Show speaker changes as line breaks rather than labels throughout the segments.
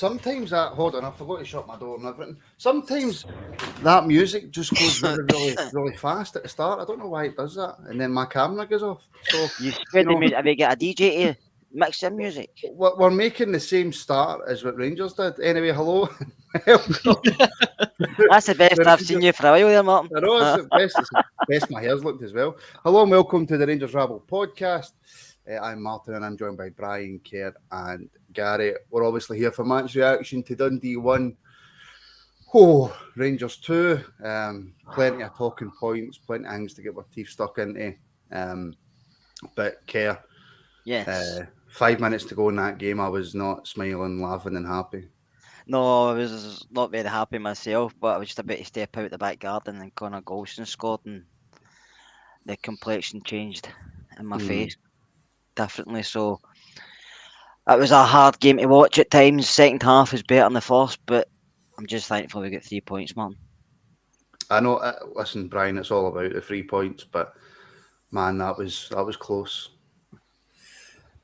sometimes that, hold on, I forgot to shut my door and everything. Sometimes that music just goes really, really, really fast at the start. I don't know why it does that. And then my camera goes off. So,
You spread the music. Have you got a DJ to mix in music?
we're making the same start as what Rangers did. Anyway, hello. Welcome.
That's the best I've seen you for a while there, Martin.
I know, it's the best. It's the best my hair's looked as well. Hello and welcome to the Rangers Rabble podcast. I'm Martin and I'm joined by Brian, Kerr and Gary. We're obviously here for match reaction to Dundee 1. Rangers 2. Plenty of talking points, plenty of things to get our teeth stuck into. But Kerr,
Yes.
5 minutes to go in that game, I was not smiling, laughing and happy.
No, I was not very happy myself, but I was just about to step out the back garden and Connor Goldson scored and the complexion changed in my face differently. So it was a hard game to watch at times. Second half was better than the first, but I'm just thankful we got 3 points, Martin.
I know, listen, Brian, it's all about the 3 points, but man, that was close.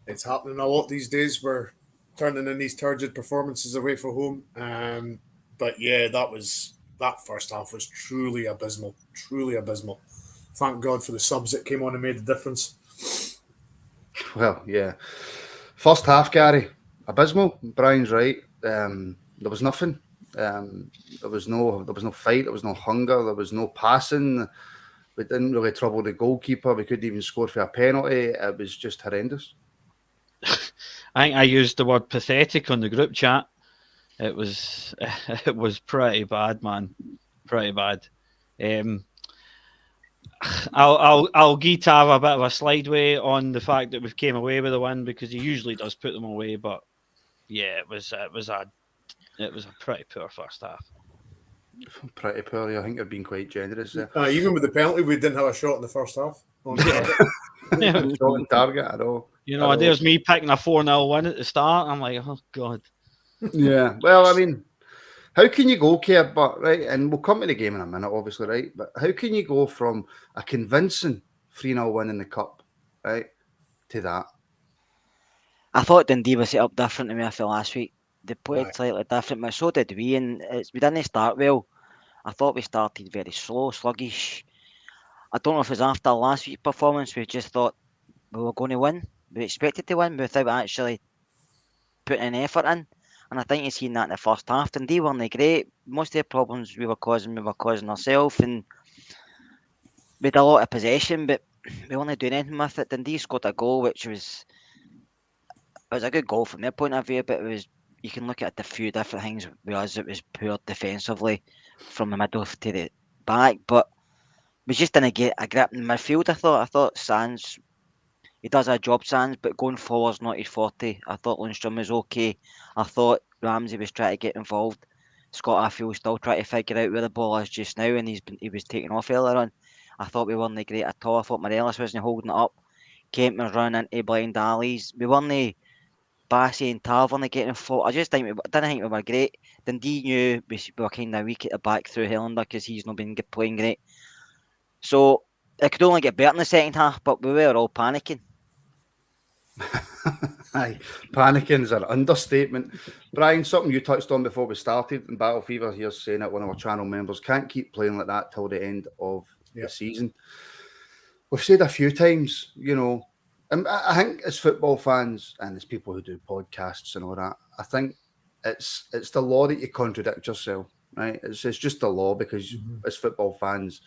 It's happening a lot these days. We're turning in these turgid performances away from home. But yeah, that first half was truly abysmal. Truly abysmal. Thank God for the subs that came on and made the difference.
Well, yeah. First half, Gary, abysmal. Brian's right. There was nothing. There was no fight. There was no hunger. There was no passing. We didn't really trouble the goalkeeper. We couldn't even score for a penalty. It was just horrendous.
I think I used the word pathetic on the group chat. It was pretty bad, man. Pretty bad. I'll give Tav a bit of a slideway on the fact that we came away with a win because he usually does put them away, but yeah, it was a pretty poor first half.
Pretty poorly. I think you've been quite generous there.
Even with the penalty, we didn't have a shot in the first half.
Shot on target at all.
You know, there's me picking a 4-0 win at the start. I'm like, oh God.
Yeah. Well, I mean, how can you go, Kerr? But right, and we'll come to the game in a minute, obviously, right? But how can you go from a convincing 3-0 win in the cup, right, to that?
I thought Dundee was set up different than me after last week. They played slightly different, but so did we. And we didn't start well. I thought we started very slow, sluggish. I don't know if it was after last week's performance, we just thought we were going to win. We expected to win without actually putting any effort in. And I think you've seen that in the first half. Dundee weren't great. Most of the problems we were causing ourselves. And we had a lot of possession, but we weren't doing anything with it. Dundee scored a goal, which was a good goal from their point of view, but you can look at a few different things with us. It was poor defensively from the middle to the back, but we just didn't get a grip in midfield. I thought Sands, he does a job, Sands, but going forward's not his forte. I thought Lundstrom was okay. I thought Ramsey was trying to get involved. Scott Arfield still trying to figure out where the ball is just now, and he was taken off earlier on. I thought we weren't great at all. I thought Morelos wasn't holding it up. Kent was running into blind alleys. We weren't. Bassey and Tav weren't getting fought. I didn't think we were great. Dundee knew we were kind of weak at the back through Helander because he's not been playing great. So it could only get better in the second half, but we were all panicking.
Aye, panicking is an understatement. Brian, something you touched on before we started, and Battle Fever here saying that one of our channel members can't keep playing like that till the end of the season. We've said a few times, you know, and I think as football fans and as people who do podcasts and all that, I think it's the law that you contradict yourself, right? It's just the law because as football fans,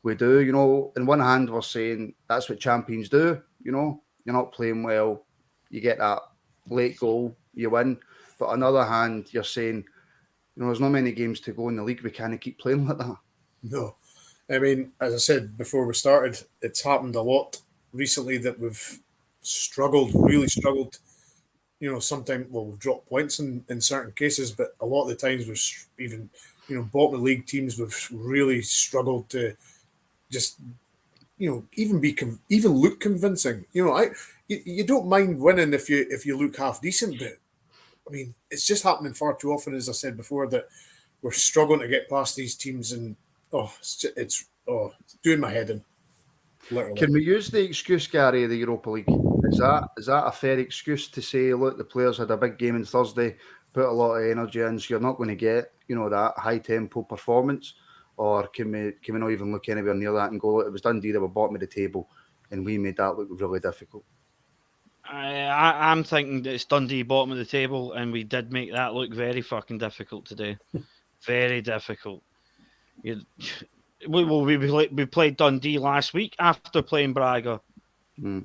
we do, you know, in one hand we're saying that's what champions do, you know, you're not playing well, you get that late goal, you win. But on the other hand, you're saying, you know, there's not many games to go in the league, we can't keep playing like that.
No. I mean, as I said before we started, it's happened a lot recently that we've really struggled. You know, sometimes, we've dropped points in certain cases, but a lot of the times we've even, you know, bottom of the league teams, we've really struggled to just, you know, even look convincing. You know, you don't mind winning if you look half decent, but I mean, it's just happening far too often, as I said before, that we're struggling to get past these teams, and it's doing my head in. Literally.
Can we use the excuse, Gary, of the Europa League? Is that a fair excuse to say, look, the players had a big game on Thursday, put a lot of energy in, so you're not going to get, that high tempo performance? Or can we not even look anywhere near that and go, look, it was Dundee, they were bottom of the table, and we made that look really difficult?
I'm thinking that it's Dundee bottom of the table, and we did make that look very fucking difficult today. Very difficult. We played Dundee last week after playing Braga.
No,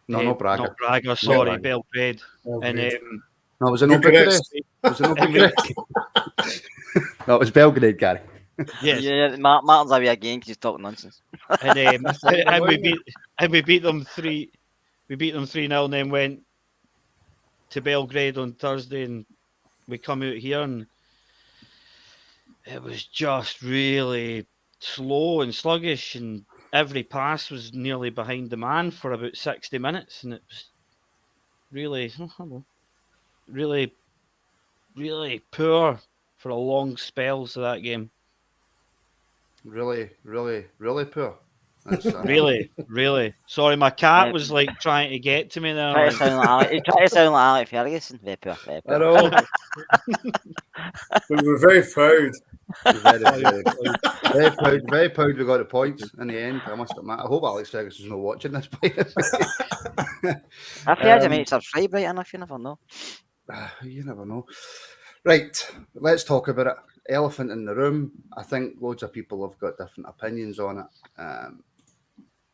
not Braga.
Not Braga, sorry,
Braga.
Belgrade. And
no, was it not Bucharest? Was it not Bucharest? No, it was Belgrade, Gary.
Yes. Yeah, Martin's away again because he's talking nonsense.
And we beat them 3. We beat them 3-0, and then went to Belgrade on Thursday, and we come out here, and it was just really slow and sluggish, and every pass was nearly behind the man for about 60 minutes, and it was really, really poor for a long spells of that game.
Really, really, really poor.
Really. Sorry, my cat was like trying to get to me there.
Try to sound like Alex Ferguson. Very poor.
I know.
We were very proud.
Very proud we got the points in the end. I must admit. I hope Alex Ferguson's not watching this.
I've heard you make subscribe right enough, you never know.
You never know. Right, let's talk about it. Elephant in the room. I think loads of people have got different opinions on it.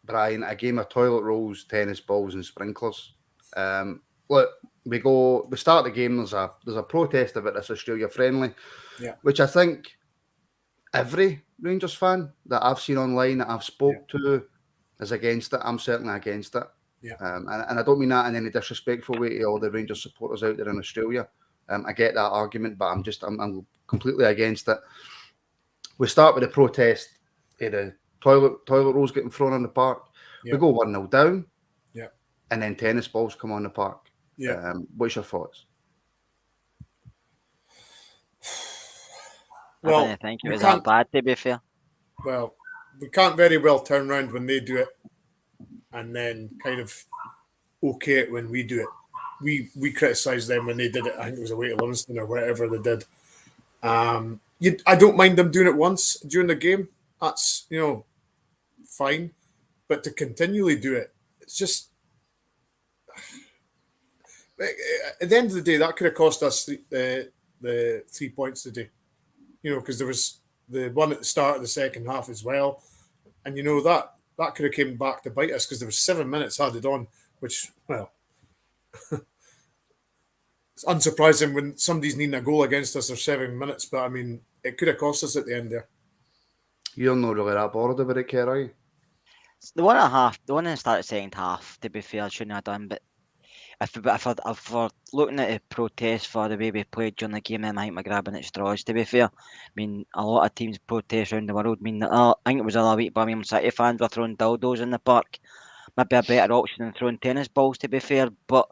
Brian, a game of toilet rolls, tennis balls, and sprinklers. Look, we start the game. There's a protest about this Australia friendly, which I think every Rangers fan that I've seen online that I've spoke to is against it. I'm certainly against it.
Yeah.
And I don't mean that in any disrespectful way to all the Rangers supporters out there in Australia. I get that argument, but I'm completely against it. We start with the protest of the toilet rolls getting thrown on the park. We go 1-0 down, and then tennis balls come on the park. What's your thoughts?
Well, I think it was that bad, to be fair.
Well, we can't very well turn around when they do it and then kind of okay it when we do it. We criticised them when they did it. I think it was away to Livingston or whatever they did. I don't mind them doing it once during the game. That's, fine. But to continually do it, it's just... At the end of the day, that could have cost us the 3 points today. Because there was the one at the start of the second half as well. And, that could have came back to bite us because there was 7 minutes added on, which, well... It's unsurprising when somebody's needing a goal against us for 7 minutes, but I mean, it could have cost us at the end there. You're
not really that bothered about it, Kerr, are you?
The one that started second half, to be fair, I shouldn't have done, but if for looking at the protest for the way we played during the game, then I think we're grabbing at straws, to be fair. I mean, a lot of teams protest around the world. I mean, I think it was the other week, Birmingham City fans were throwing dildos in the park. Maybe a better option than throwing tennis balls, to be fair, but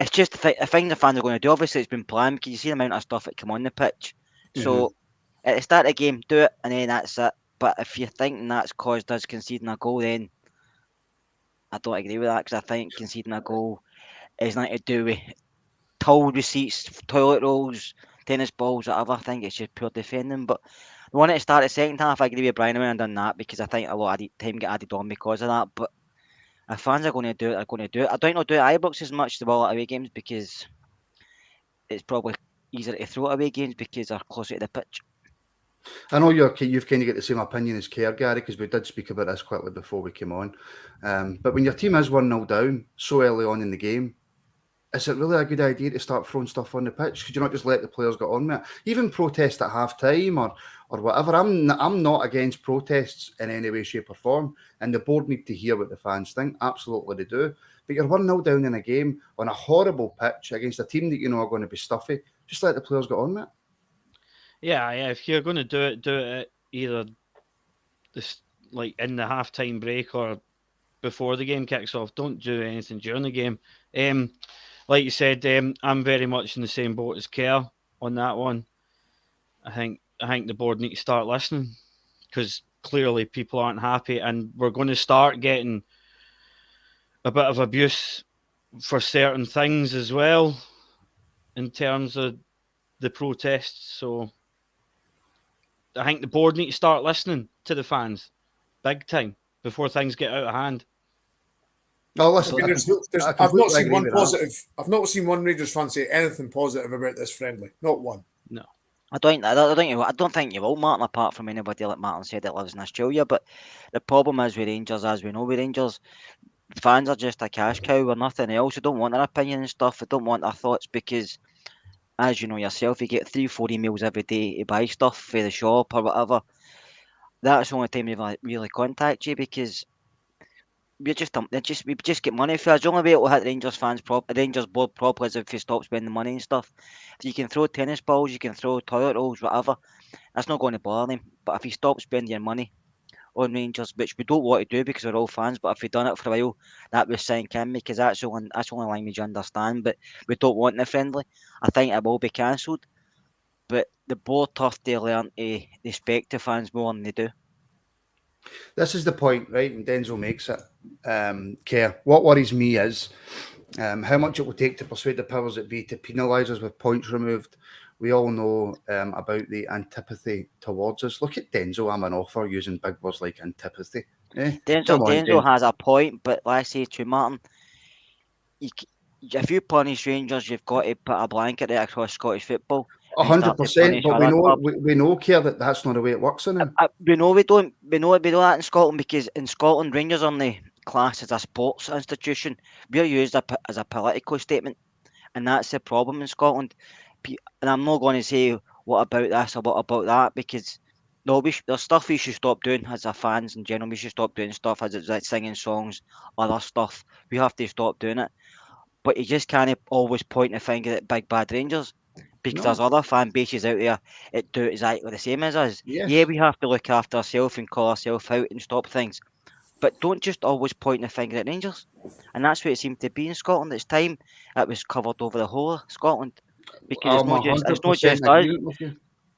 it's just the thing the fans are going to do. Obviously, it's been planned because you see the amount of stuff that come on the pitch. So, at the start of the game, do it, and then that's it. But if you're thinking that's caused us conceding a goal, then I don't agree with that because I think conceding a goal is nothing to do with towel receipts, toilet rolls, tennis balls, whatever. I think it's just pure defending. But the one at the start of the second half, I agree with Brian. I wouldn't have done that because I think a lot of time get added on because of that. But if fans are going to do it, they're going to do it. I don't know do it at Ibrox as much as well at away games because it's probably easier to throw at away games because they're closer to the pitch.
I know you've kind of got the same opinion as Kerr, Gary, because we did speak about this quickly before we came on. But when your team is 1-0 down so early on in the game, is it really a good idea to start throwing stuff on the pitch? Could you not just let the players get on with it? Even protest at half-time or whatever. I'm not against protests in any way, shape or form. And the board need to hear what the fans think. Absolutely they do. But you're 1-0 down in a game on a horrible pitch against a team that you know are going to be stuffy. Just let the players get on with it.
Yeah. If you're going to do it at either this like in the half-time break or before the game kicks off. Don't do anything during the game. Like you said, I'm very much in the same boat as Kerr on that one. I think the board need to start listening because clearly people aren't happy, and we're going to start getting a bit of abuse for certain things as well. in terms of the protests. So I think the board need to start listening to the fans big time before things get out of hand.
No, listen,
I mean,
I
I've not
completely
seen
agree
one
with that.
positive. I've not seen one Rangers fan say anything positive about this friendly. Not one.
No.
I don't think you will, Martin, apart from anybody like Martin said that lives in Australia. But the problem is with Rangers, as we know with Rangers, fans are just a cash cow or nothing else. They don't want their opinion and stuff. They don't want their thoughts because, as you know yourself, you get 3-4 emails every day to buy stuff for the shop or whatever. That's the only time they really contact you because we just get money for us. The only way it will hit Rangers board properly is if you stop spending money and stuff. If you can throw tennis balls, you can throw toilet rolls, whatever. That's not going to bother them. But if you stop spending your money on Rangers, which we don't want to do because we're all fans, but if we've done it for a while, that was sink in because that's the only language you understand. But we don't want the friendly. I think it will be cancelled. But the board have to learn to respect the fans more than they do.
This is the point, right? And Denzel makes it. Care. What worries me is how much it will take to persuade the powers that be to penalise us with points removed. We all know about the antipathy towards us. Look at Denzel. I'm an offer using big words like antipathy.
Denzel has a point, but like I say to Martin, if you punish Rangers, you've got to put a blanket right across Scottish football.
100%, but we know, Care, that that's not the way it works in it.
We know that in Scotland because in Scotland, Rangers are the classed as a sports institution. We're used as a political statement, and that's the problem in Scotland. And I'm not going to say what about this or what about that because no, there's stuff we should stop doing as a fans in general. We should stop doing stuff as it's like singing songs, other stuff. We have to stop doing it. But you just can't always point the finger at big bad Rangers. Because there's other fan bases out there that do exactly the same as us.
Yes.
Yeah, we have to look after ourselves and call ourselves out and stop things. But don't just always point the finger at Rangers. And that's what it seemed to be in Scotland. It's time it was covered over the whole of Scotland. Because it's not just us.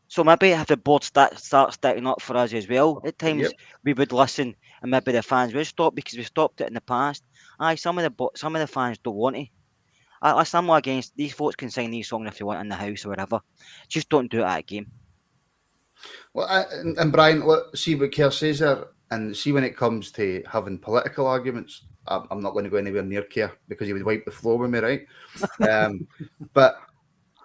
So maybe if the board start sticking up for us as well, at times we would listen and maybe the fans would stop because we stopped it in the past. Some of the fans don't want to. I'm not against these folks can sing these songs if they want in the house or whatever. Just don't do it at a game.
Well, and Brian, see what Kerr says there, and see when it comes to having political arguments, I'm not going to go anywhere near Kerr because he would wipe the floor with me, right? But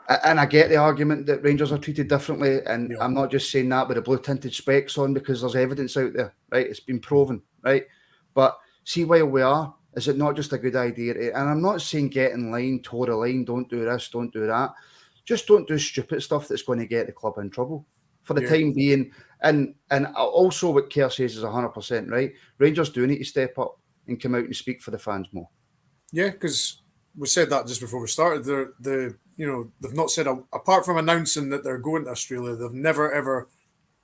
I get the argument that Rangers are treated differently, and I'm not just saying that with the blue tinted specs on because there's evidence out there, right? It's been proven, right? But see where we are. Is it not just a good idea? And I'm not saying get in line, toe the line, don't do this, don't do that. Just don't do stupid stuff that's going to get the club in trouble for the time being. And also what Kerr says is 100% right. Rangers do need to step up and come out and speak for the fans more.
Yeah, because we said that just before we started. They've not said, apart from announcing that they're going to Australia, they've never ever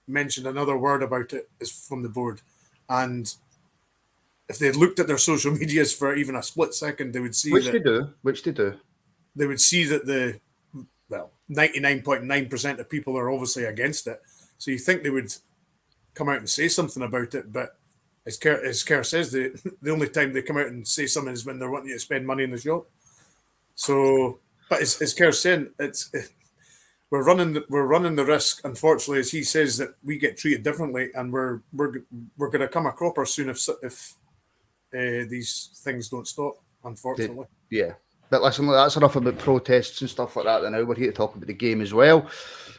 mentioned another word about it from the board. And if they had looked at their social medias for even a split second, they would see
Which they do.
They would see that 99.9% of people are obviously against it. So you think they would come out and say something about it, but as Kerr says, the only time they come out and say something is when they're wanting you to spend money in the shop. So, but as Kerr's saying, we're running the risk, unfortunately, as he says, that we get treated differently, and we're going to come a cropper soon if these things don't stop, unfortunately.
But listen, that's enough about protests and stuff like that. And now we're here to talk about the game as well,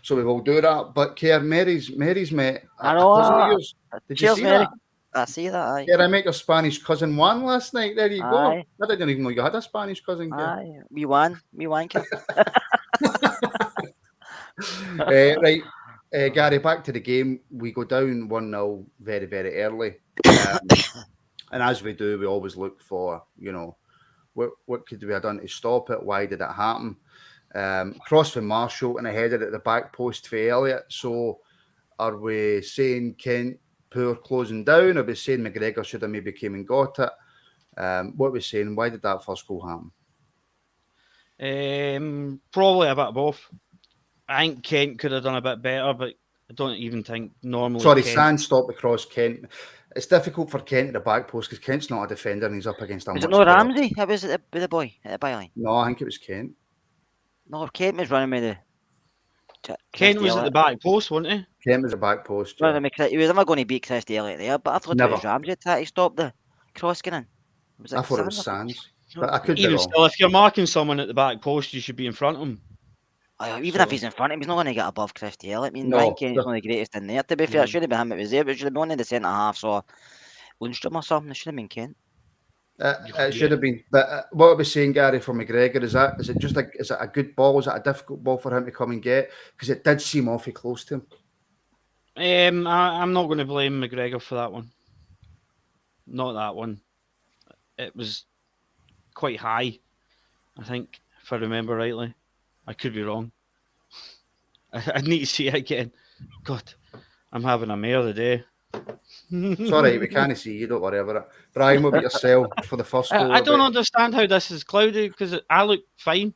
so we will do that. But Kerr, Mary's met
I know.
a cousin of yours. Did you see
Mary.
that?
I see that. Aye.
Kerr, I met your Spanish cousin Juan last night. There you go.
Aye.
I didn't even know you had a Spanish cousin. Kerr.
Aye, we won, Kerr.
Right. Gary, back to the game. We go down 1-0 very, very early. And as we do, we always look for, what could we have done to stop it? Why did it happen? Cross from Marshall and a header at the back post for Elliott. So are we saying Kent poor closing down? Are we saying McGregor should have maybe came and got it? What are we saying? Why did that first goal happen?
Probably a bit of both. I think Kent could have done a bit better, but I don't even think normally.
Sorry, Sands stopped the cross. Kent. It's difficult for Kent at the back post because Kent's not a defender and he's up against a.
Was it not Ramsey? It was the boy at the byline.
No, I think it was Kent.
No, Kent was running with the
Kent was at the back post, wasn't he?
Kent was a back post. Yeah.
He was never going to beat Christy Elliott there, but I thought it was
Never.
Ramsey tried to stop the cross getting in. Was
I
it
thought it was
Sands?
Sands, but I could be
Even
wrong.
still, if you're marking someone at the back post, you should be in front of him.
Even if he's in front of him, he's not going to get above Christy Elliott. I mean,
No,
Ryan Kent's one of the greatest in there. To be fair, it
Mhm.
should have been him. It was there. It should have been one of the centre halves or Lundstrom or something. It should have been Kent.
It should have been. But what I was saying, Gary, for McGregor, is it a good ball? Is it a difficult ball for him to come and get? Because it did seem awfully close to him.
I'm not going to blame McGregor for that one. Not that one. It was quite high, I think, if I remember rightly. I could be wrong. I need to see it again. God, I'm having a mare of the day.
It's all right, we can't see you, don't worry about it. Brian, what about yourself for the first goal?
I don't understand how this is cloudy because I look fine.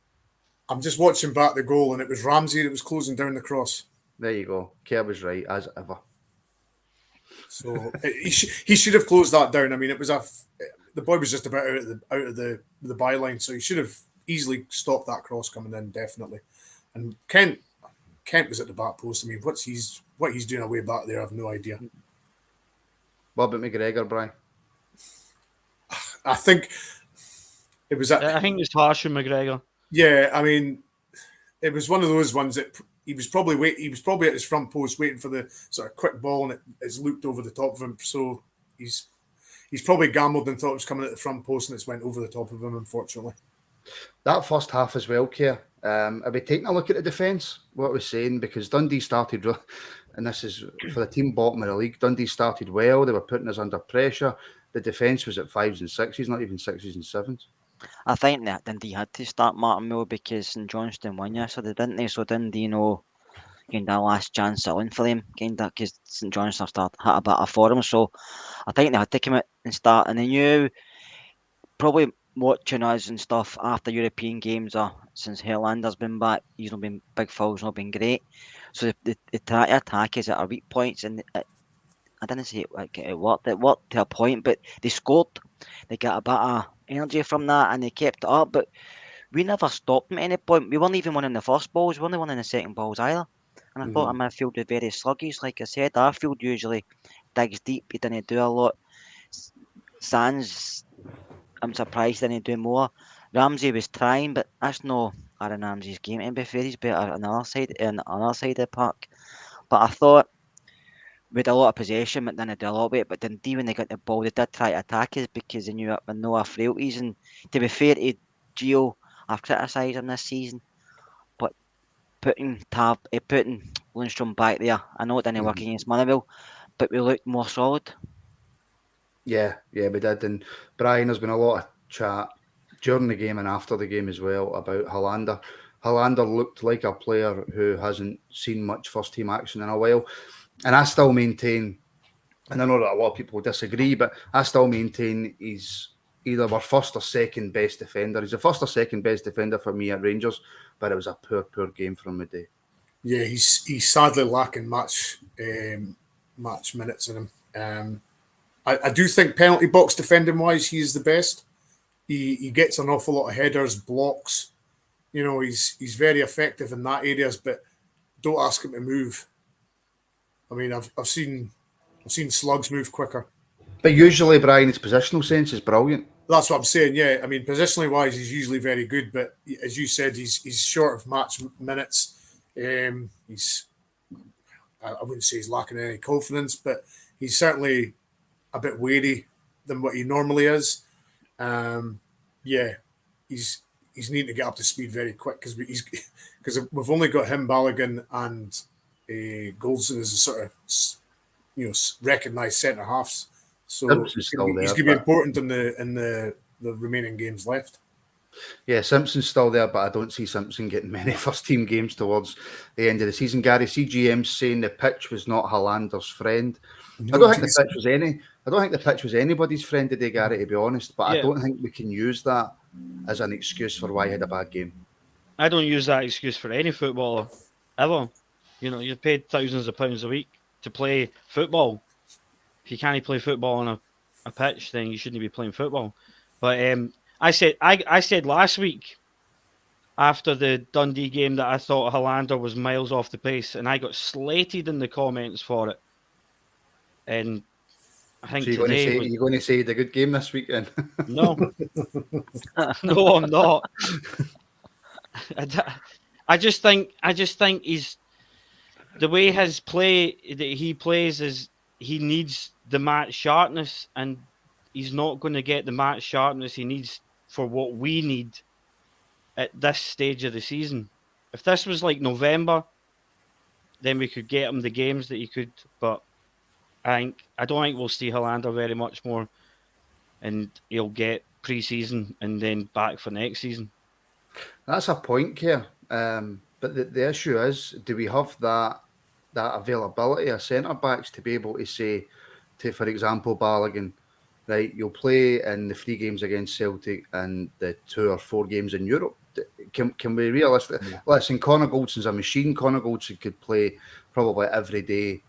I'm just watching back the goal, and it was Ramsey that was closing down the cross.
There you go. Kerr was right, as ever.
So he should have closed that down. I mean, the boy was just about out of the byline, so he should have easily stopped that cross coming in, definitely. And Kent was at the back post. I mean, what he's doing away back there, I have no idea.
What about McGregor, Brian?
I think it was.
I think it's harsh on McGregor.
Yeah, I mean, it was one of those ones that he was probably at his front post waiting for the sort of quick ball, and it's looped over the top of him. So he's probably gambled and thought it was coming at the front post, and it's went over the top of him, unfortunately.
That first half as well, Kerr. Are we taking a look at the defence? What we're saying, because Dundee started, and this is for the team bottom of the league. Dundee started well. They were putting us under pressure. The defence was at 5s and 6s, not even 6s and 7s.
I think that Dundee had to start Martin Moore because St Johnstone won yesterday, didn't they? So Dundee, kind of last chance on for them, kind of, because St Johnstone had a bit of form. So I think they had to come out and start. And they knew, probably watching us and stuff after European games or since Herlander's been back, he's not been big foul's not been great. So the attack is at our weak points, and I didn't say it worked. It worked to a point, but they scored. They got a bit of energy from that, and they kept it up. But we never stopped them at any point. We weren't even winning the first balls. We weren't winning the second balls either. And I thought our midfield was very sluggish. Like I said, our field usually digs deep. He didn't do a lot. Sands, I'm surprised he didn't do more. Ramsey was trying, but that's no Aaron Ramsey's game. To be fair, he's better on the other side of the park. But I thought we had a lot of possession, but then they did a lot of it. But then when they got the ball, they did try to attack us because they knew we know our frailties. And to be fair to Gio, I've criticised him this season, but putting Lundstrom back there, I know it didn't work against Motherwell, but we looked more solid.
Yeah, we did. And Brian, there's been a lot of chat during the game and after the game as well about Hollander. Hollander looked like a player who hasn't seen much first team action in a while. And I still maintain, and I know that a lot of people disagree, but I still maintain he's either our first or second best defender. He's the first or second best defender for me at Rangers, but it was a poor game for him today.
Yeah, he's sadly lacking match minutes in him. I do think penalty box defending wise, he's the best. He gets an awful lot of headers, blocks. He's very effective in that areas, but don't ask him to move. I mean, I've seen slugs move quicker.
But usually, Brian, his positional sense is brilliant.
That's what I'm saying. Yeah, I mean, positionally wise, he's usually very good, but as you said, he's short of match minutes. I wouldn't say he's lacking any confidence, but he's certainly a bit wary than what he normally is. He's needing to get up to speed very quick because we've only got him, Balogun, and Goldson as a sort of recognised centre halves. So he's going to be important in the remaining games left.
Yeah, Simpson's still there, but I don't see Simpson getting many first team games towards the end of the season. Gary, CGM's saying the pitch was not Hollander's friend. I don't think the pitch was anybody's friend today, Gary, to be honest. But yeah. I don't think we can use that as an excuse for why he had a bad game.
I don't use that excuse for any footballer ever. You're paid thousands of pounds a week to play football. If you can't play football on a pitch, then you shouldn't be playing football. But I said last week after the Dundee game that I thought Hollander was miles off the pace, and I got slated in the comments for it. And I think
So you're
today
going to say he had a good game this weekend?
no, no, I'm not. I just think he's the way his play that he plays is he needs the match sharpness, and he's not going to get the match sharpness he needs for what we need at this stage of the season. If this was like November, then we could get him the games that he could. But I don't think we'll see Hollander very much more, and he'll get pre-season and then back for next season.
That's a point, Keir. But the issue is, do we have that availability of centre backs to be able to say, for example, Balogun, right? You'll play in the 3 games against Celtic and the 2 or 4 games in Europe. Can we realistically listen? Connor Goldson's a machine. Connor Goldson could play probably every day,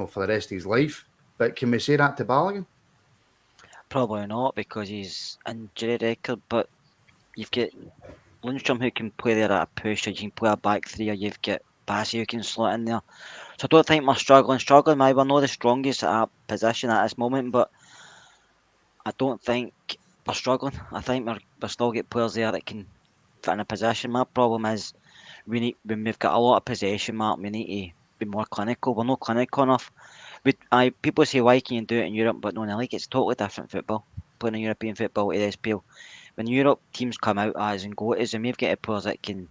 for the rest of his life. But can we say that to Balogun?
Probably not, because he's injury record. But you've got Lundstrom who can play there at a push, or you can play a back 3, or you've got Bassey who can slot in there. So I don't think we're struggling. We're not the strongest at our position at this moment, but I don't think we're struggling. I think we're still get players there that can fit in a position. My problem is when we've got a lot of possession, Mark, we need to be more clinical. We're not clinical enough. People say, why can you do it in Europe? But no, in the league, it's totally different football. Playing in European football to the SPL. When Europe teams come out as and go as, and we've got players that can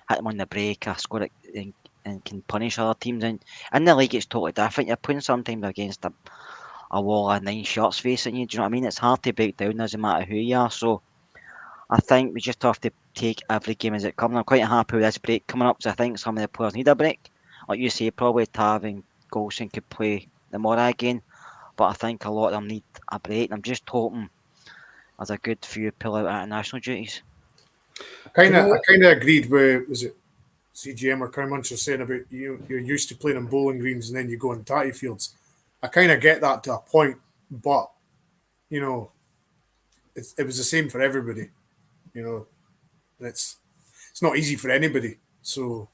hit them on the break, or score it, and can punish other teams. And in the league, it's totally different. You're playing sometimes against a wall of 9 shots facing you. Do you know what I mean? It's hard to break down, doesn't matter who you are. So I think we just have to take every game as it comes. I'm quite happy with this break coming up, because I think some of the players need a break. Like you say, probably Tav and Goldson could play tomorrow again, but I think a lot of them need a break. And I'm just hoping there's a good few pull out international duties.
I kind of agreed with, was it CGM or Crown Muncher saying about you're used to playing on bowling greens and then you go on tatty fields. I kind of get that to a point, but it was the same for everybody, and it's not easy for anybody. So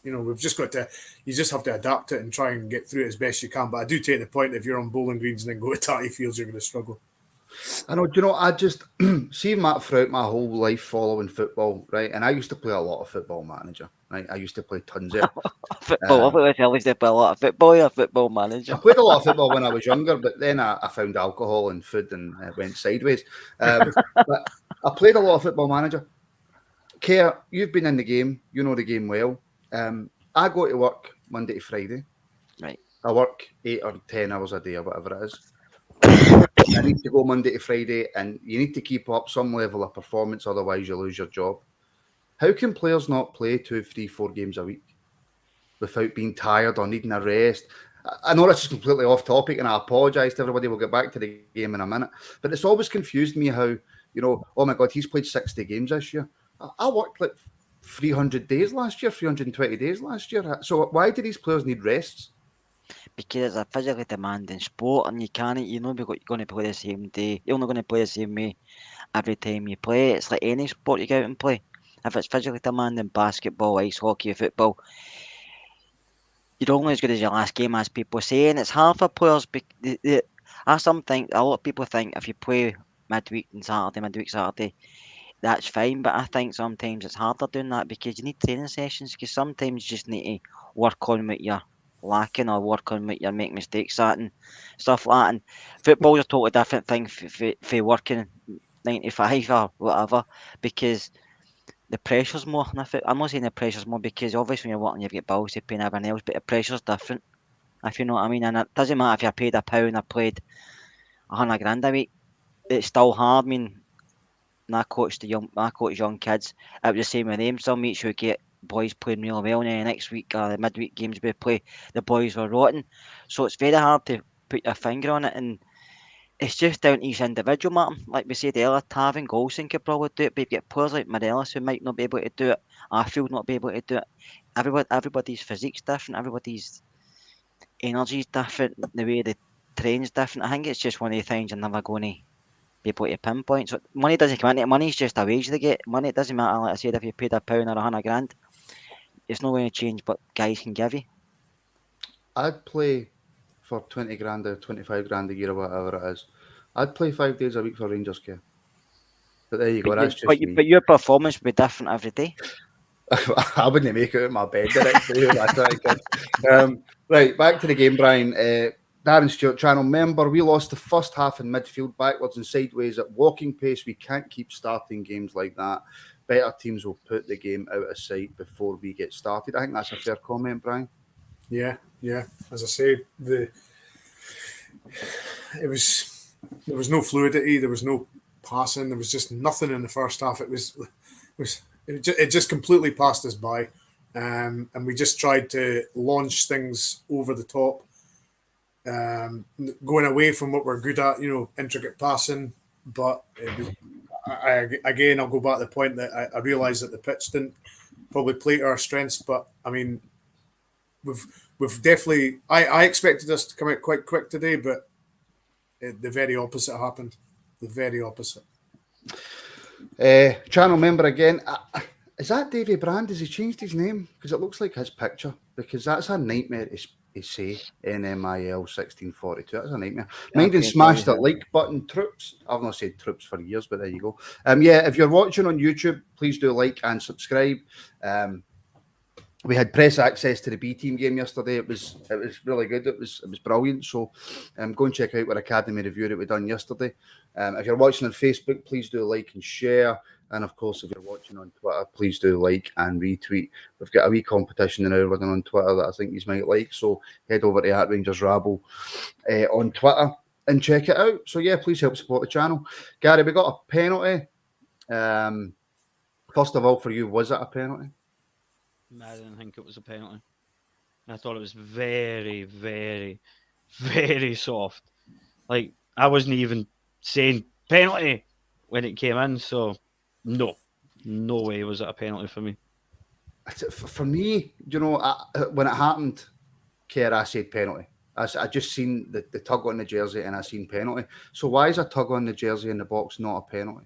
we've just got to, you just have to adapt it and try and get through it as best you can. But I do take the point, if you're on bowling greens and then go to tatty fields, you're going to struggle.
I know. Do you know? I just see Matt throughout my whole life following football, right? And I used to play a lot of Football Manager, right? I used to play tons of it.
Football. I always did play a lot of football. You're a Football Manager.
I played a lot of football when I was younger, but then I found alcohol and food and it went sideways. But I played a lot of Football Manager. Keir, you've been in the game. You know the game well. I go to work Monday to Friday.
Right.
I work 8 or 10 hours a day or whatever it is. I need to go Monday to Friday, and you need to keep up some level of performance, otherwise you lose your job. How can players not play 2, 3, 4 games a week without being tired or needing a rest? I know this is completely off topic, and I apologise to everybody. We'll get back to the game in a minute. But it's always confused me how, oh my God, he's played 60 games this year. I worked like 300 days last year, 320 days last year. So why do these players need rests?
Because it's a physically demanding sport, and you're not going to play the same day. You're not going to play the same way every time you play. It's like any sport you go out and play. If it's physically demanding, basketball, ice hockey, football, you're only as good as your last game, as people say. And it's hard for players. A lot of people think if you play midweek Saturday, that's fine. But I think sometimes it's harder doing that, because you need training sessions. Because sometimes you just need to work on what you're lacking, or work on what you're making mistakes at and stuff like that. And football's a totally different thing for working 95 or whatever, because the pressure's more. I'm not saying the pressure's more, because obviously when you're working you've got bills to pay and everything else, but the pressure's different, if you know what I mean. And it doesn't matter if you're paid £1 or played 100 grand a week, it's still hard. I mean, I coach young kids. It was the same with them. Some weeks we get boys playing really well, and then the next week, the midweek games we play, the boys were rotten. So it's very hard to put your finger on it, and it's just down to each individual, Martin. Like we said earlier, Tav and Goldson could probably do it, but you get players like Morelos who might not be able to do it. Arfield not be able to do it. Everybody's physique's different. Everybody's energy's different. The way they train's different. I think it's just one of the things you're never going to people to pinpoint. So money doesn't come into it. Money's just a wage they get. Money, it doesn't matter, like I said, if you paid £1 or 100 grand. It's not going to change what guys can give you.
I'd play for 20 grand or 25 grand a year or whatever it is. I'd play 5 days a week for Rangers care. But there you go, that's just me.
But your performance would be different every day.
I wouldn't make it out of my bed the next day. That's what I could. Right, back to the game, Brian. Darren Stewart, channel member. We lost the first half in midfield, backwards and sideways at walking pace. We can't keep starting games like that. Better teams will put the game out of sight before we get started. I think that's a fair comment, Brian.
Yeah. As I say, there was no fluidity. There was no passing. There was just nothing in the first half. It just completely passed us by, and we just tried to launch things over the top, going away from what we're good at. Intricate passing. But I'll go back to the point that I realised that the pitch didn't probably play to our strengths. But I mean, we've definitely. I expected us to come out quite quick today, but the very opposite happened. The very opposite.
Channel member again. Is that Davy Brand? Has he changed his name? Because it looks like his picture. Because that's a nightmare to say. NMIL 1642. That's a nightmare. Mind and smash that like button, troops. I've not said troops for years, but there you go. If you're watching on YouTube, please do like and subscribe. We had press access to the B team game yesterday. It was really good. It was brilliant. So go and check out our Academy review that we done yesterday. If you're watching on Facebook, please do like and share. And of course, if you're watching on Twitter, please do like and retweet. We've got a wee competition now running on Twitter that I think you might like. So head over to @RangersRabble on Twitter and check it out. So yeah, please help support the channel. Gary, we got a penalty. First of all, for you, was it a penalty?
I didn't think it was a penalty. I thought it was very, very, very soft. Like, I wasn't even saying penalty when it came in, so no way was it a penalty for me.
For me, when it happened, I said penalty. I just seen the tug on the jersey and I seen penalty. So why is a tug on the jersey in the box not a penalty?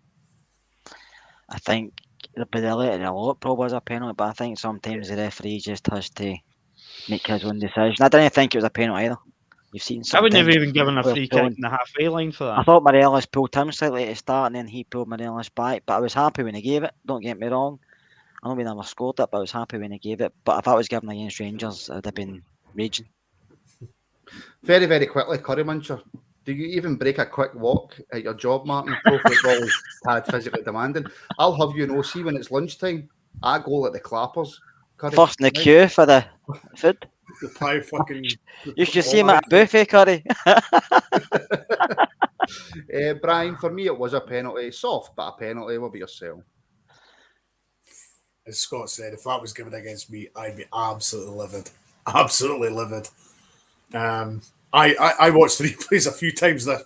I think the lot probably was a penalty, but I think sometimes the referee just has to make his own decision. I didn't think it was a penalty either. You've seen
I would never
sometimes
even given a
where
free kick
pulling-
in the halfway line for that.
I thought Morelos pulled him slightly at the start and then he pulled Morelos back, but I was happy when he gave it. Don't get me wrong. I know we never scored it, but I was happy when he gave it. But if I was given against Rangers, I'd have been raging.
Very, very quickly, Curry Muncher. Do you even break a quick walk at your job, Martin? Pro football is tad physically demanding. I'll have you know, see when it's lunchtime, I go at the clappers. Curry,
First in the queue for the food.
The pie fucking.
You should see him at a buffet, Curry.
Brian, for me, it was a penalty. Soft, but a penalty. What about yourself?
As Scott said, if that was given against me, I'd be absolutely livid. Absolutely livid. I watched the replays a few times that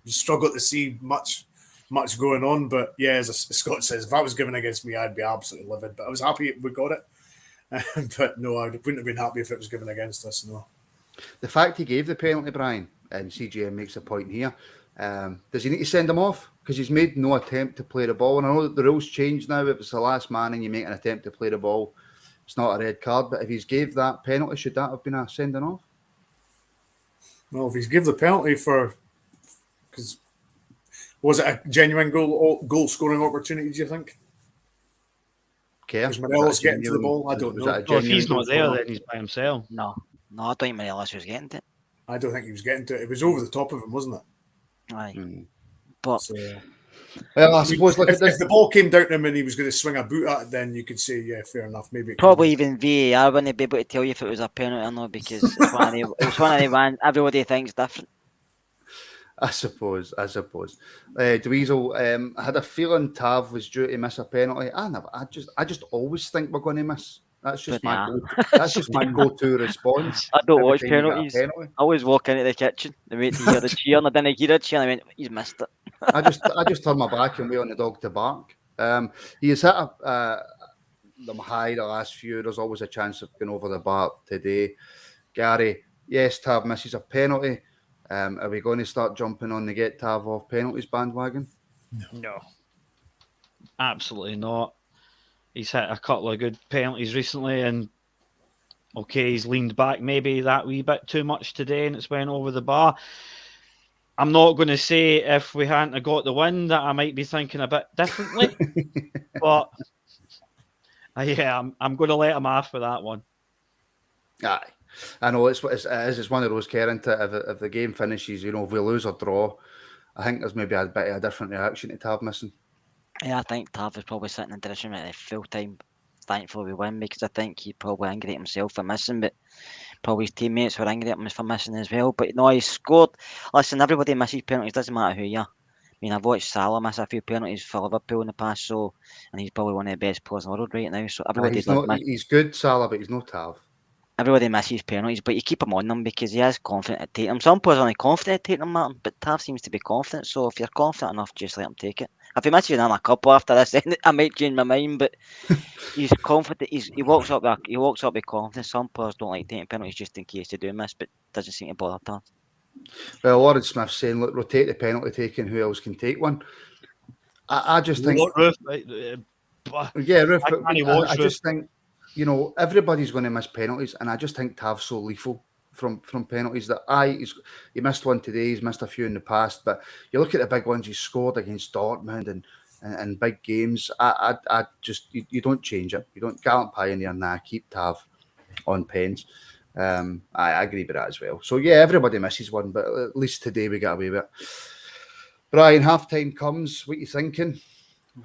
struggle to see much going on. But yeah, as Scott says, if that was given against me, I'd be absolutely livid. But I was happy we got it. But no, I wouldn't have been happy if it was given against us. No.
The fact he gave the penalty, Brian, and CGM makes a point here. Does he need to send him off? Because he's made no attempt to play the ball. And I know that the rules change now. If it's the last man and you make an attempt to play the ball, it's not a red card. But if he's gave that penalty, should that have been a sending off?
Well, if he's give the penalty because was it a genuine goal scoring opportunity? Do you think? Was Morelos getting to the ball? I don't know.
Well, if he's not there, then he's by himself.
No, I don't think Morelos was getting to it.
I don't think he was getting to it. It was over the top of him, wasn't it?
Aye. But
So,
Well, I suppose
if the ball came down to him and he was going to swing a boot at it, then you could say, yeah, fair enough. Maybe
probably even VAR wouldn't be able to tell you if it was a penalty or not because it's one of the ones everybody thinks different.
I suppose. Dweezil, I had a feeling Tav was due to miss a penalty. I just always think we're going to miss. That's just my go-to response.
I don't watch
every time you get a
penalties.
penalty.
I always walk into the kitchen and wait to hear the cheer, and I didn't hear a cheer, and I went, he's missed it.
I just turn my back and wait on the dog to bark. He has hit them high the last few. There's always a chance of going over the bar today. Gary, yes, Tav misses a penalty. Are we going to start jumping on the get Tav off penalties bandwagon?
No, absolutely not. He's hit a couple of good penalties recently, and okay, he's leaned back maybe that wee bit too much today, and it's went over the bar. I'm not going to say if we hadn't got the win that I might be thinking a bit differently, but yeah, I'm going to let him off with that one.
Aye, I know it's one of those, Karen. If the game finishes, if we lose or draw, I think there's maybe a bit of a different reaction to Tav missing.
Yeah, I think Tav is probably sitting in dressing room at full time, thankful we win, because I think he'd probably angry at himself for missing, but probably his teammates were angry at him for missing as well. But no, he scored. Listen, everybody misses penalties, doesn't matter who you are. I mean, I've watched Salah miss a few penalties for Liverpool in the past, so, and he's probably one of the best players in the world right now. So everybody
he's good, Salah, but he's no Tav.
Everybody misses penalties, but you keep him on them because he is confident at taking them. Some players aren't confident at taking them, Martin, but Tav seems to be confident. So if you're confident enough, just let him take it. If he misses another couple after this, then I might change my mind. But he's confident. He walks up with confidence. Some players don't like taking penalties just in case they do miss, but doesn't seem to bother Tav.
Well, Lauren Smith's saying, look, rotate the penalty taking. Who else can take one? I just think.
Roof,
yeah, Roof. I just think. Everybody's going to miss penalties, and I just think Tav's so lethal from penalties that he missed one today, he's missed a few in the past, but you look at the big ones he scored against Dortmund and big games. I just you don't change it. You don't Gallant Pioneer, keep Tav on pens. I agree with that as well. So yeah, everybody misses one, but at least today we got away with it. Brian, half time comes. What are you thinking?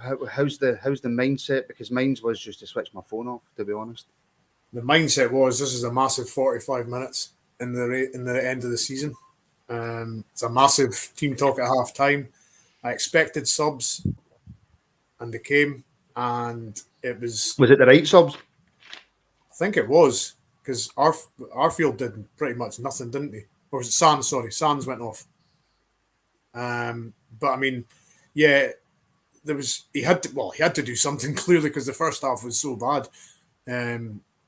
How's the mindset? Because mine was just to switch my phone off, to be honest.
The mindset was this is a massive 45 minutes in the end of the season. It's a massive team talk at half time. I expected subs, and they came, and it was.
Was it the right subs?
I think it was, because Arfield did pretty much nothing, didn't he? Or was it Sands? Sorry, Sands went off. But I mean, yeah. He had to do something clearly because the first half was so bad.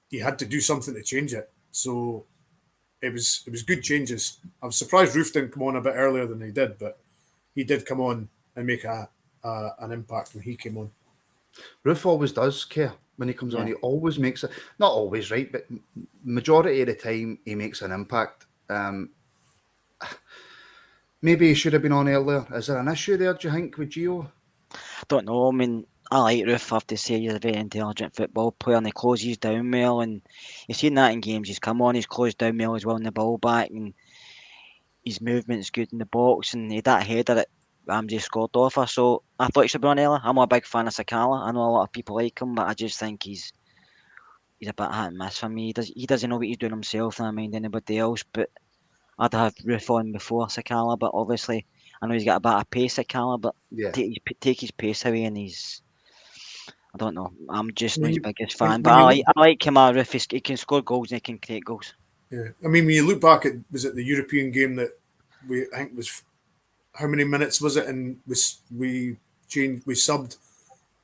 He had to do something to change it. So it was good changes. I was surprised Roof didn't come on a bit earlier than he did, but he did come on and make an impact when he came on.
Roof always does care when he comes on. He always makes it, not always right, but majority of the time he makes an impact. Maybe he should have been on earlier. Is there an issue there, do you think, with Gio?
I don't know. I mean, I like Roof. I have to say he's a very intelligent football player, and he closes down well. And you've seen that in games. He's come on, he's closed down well as well in the ball back, and his movement's good in the box. And he had that header that Ramsey scored off her. So I thought he should be on earlier. I'm a big fan of Sakala. I know a lot of people like him, but I just think he's a bit hit and miss for me. He doesn't know what he's doing himself, and I mind anybody else. But I'd have Roof on before Sakala, but obviously. I know he's got a bit of pace at Cala, but take his pace away and he's... I don't know. I'm just not his biggest fan, but I like him. Roof. He can score goals and he can create goals.
Yeah, I mean, when you look back at the European game that I think was how many minutes was it, and we subbed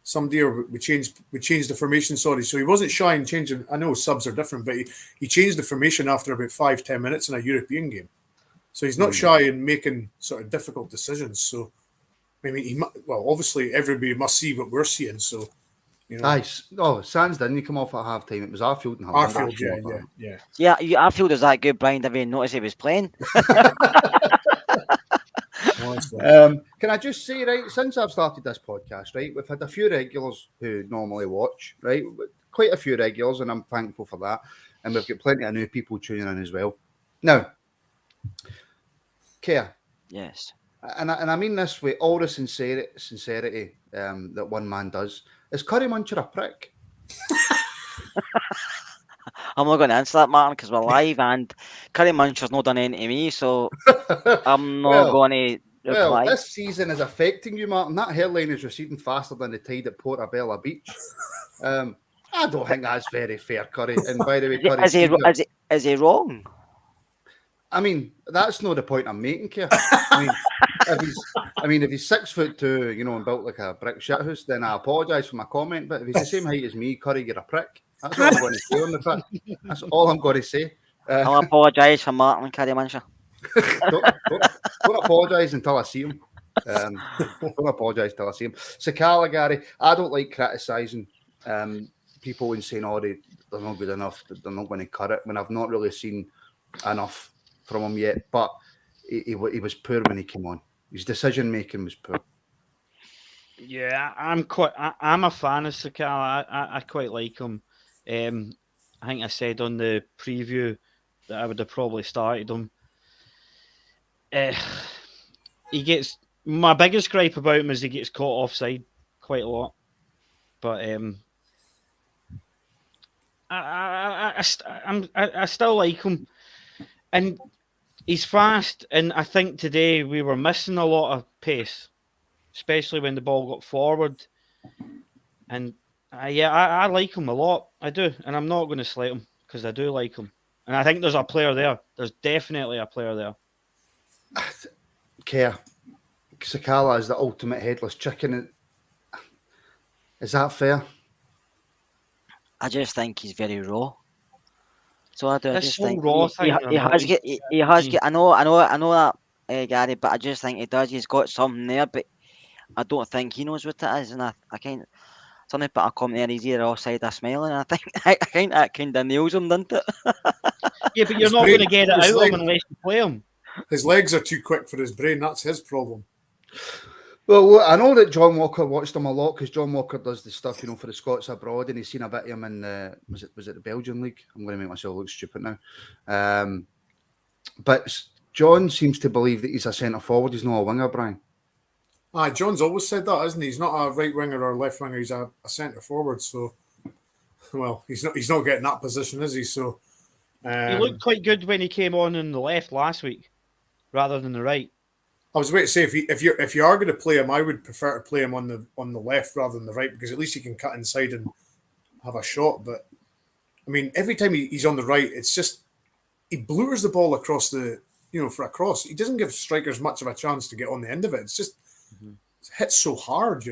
somebody, or we changed the formation. Sorry, so he wasn't shy in changing. I know subs are different, but he changed the formation after about 5-10 minutes in a European game. So he's not shy in making sort of difficult decisions. So, I mean, obviously everybody must see what we're seeing. So,
Nice. Oh, Sands didn't he come off at half time? It was Arfield and
Arfield,
yeah. Arfield was that good, Brian. Did you notice he was playing?
Can I just say, right, since I've started this podcast, right, we've had a few regulars who normally watch, right, quite a few regulars, and I'm thankful for that. And we've got plenty of new people tuning in as well. Now, Care.
Yes.
And I mean this with all the sincerity that one man does. Is Curry Muncher a prick?
I'm not going to answer that, Martin, because we're live and Curry Muncher's not done anything to me, so I'm not going to reply.
Well, this season is affecting you, Martin. That hairline is receding faster than the tide at Portobello Beach. I don't think that's very fair, Curry. And by the way, Curry,
is he wrong?
I mean, that's not the point I'm making, Keir. If he's 6'2", and built like a brick shithouse, then I apologise for my comment. But if he's the same height as me, Curry, you're a prick. That's all I'm going to say on the fact. That's all I'm going to say.
I'll apologise for Martin Curry Muncher.
don't apologise until I see him. Don't apologise until I see him. Sakala, Gary, I don't like criticising people and saying, they're not good enough, they're not going to cut it, when I've not really seen enough from him yet. But he was poor when he came on. His decision making was poor.
Yeah, I'm a fan of Sakala. I quite like him. I think I said on the preview that I would have probably started him. He gets, my biggest gripe about him is he gets caught offside quite a lot. But I still like him, and he's fast. And I think today we were missing a lot of pace, especially when the ball got forward. And I like him a lot. I do, and I'm not going to slate him because I do like him, and I think there's a player there. There's definitely a player there.
Kerr, Sakala is the ultimate headless chicken. Is that fair?
I just think he's very raw. So I do. I
This
just
whole
think
raw
he
thing,
has get. He has get. I know that, Gary. But I just think he does. He's got something there, but I don't think he knows what it is. And I kind something put a comment there. He's either offside or smiling. And I think that kind of nails him, doesn't it?
Yeah, but you're not going to get it out of him unless you play him.
His legs are too quick for his brain. That's his problem.
Well, I know that John Walker watched him a lot because John Walker does the stuff, for the Scots abroad, and he's seen a bit of him in was it the Belgian league? I'm going to make myself look stupid now. But John seems to believe that he's a centre forward. He's not a winger, Brian.
John's always said that, isn't he? He's not a right winger or left winger. He's a centre forward. So, well, he's not getting that position, is he? So,
he looked quite good when he came on the left last week, rather than the right.
I was about to say if you are going to play him, I would prefer to play him on the left rather than the right, because at least he can cut inside and have a shot. But I mean, every time he's on the right, it's just he blurs the ball across the for a cross. He doesn't give strikers much of a chance to get on the end of it. It's just it hits so hard,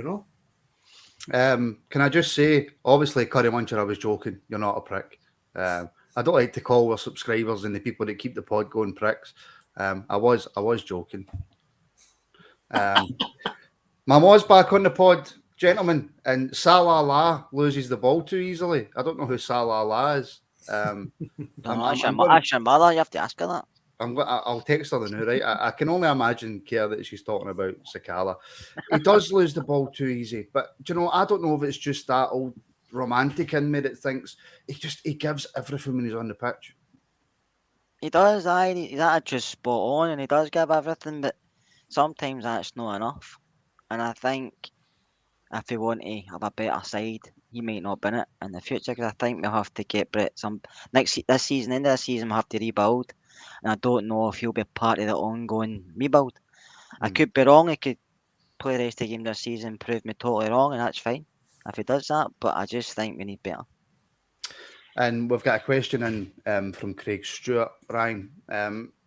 Can I just say, obviously, Curry Muncher, I was joking. You're not a prick. I don't like to call our subscribers and the people that keep the pod going pricks. I was joking. Mamo's back on the pod, gentlemen, and Salah La loses the ball too easily. I don't know who Salah La is.
I shouldn't bother. You have to ask her that.
I'll text her now, right? I can only imagine, Kerr, that she's talking about Sakala. He does lose the ball too easy, but I don't know if it's just that old romantic in me that thinks he gives everything when he's on the pitch.
He does, he's just spot on, and he does give everything, but sometimes that's not enough. And I think if we want to have a better side, he might not be in it in the future, because I think we'll have to get Brett this season, end of the season, we'll have to rebuild. And I don't know if he'll be part of the ongoing rebuild. I could be wrong. He could play the rest of the game this season, prove me totally wrong, and that's fine if he does that. But I just think we need better.
And we've got a question in from Craig Stewart. Brian,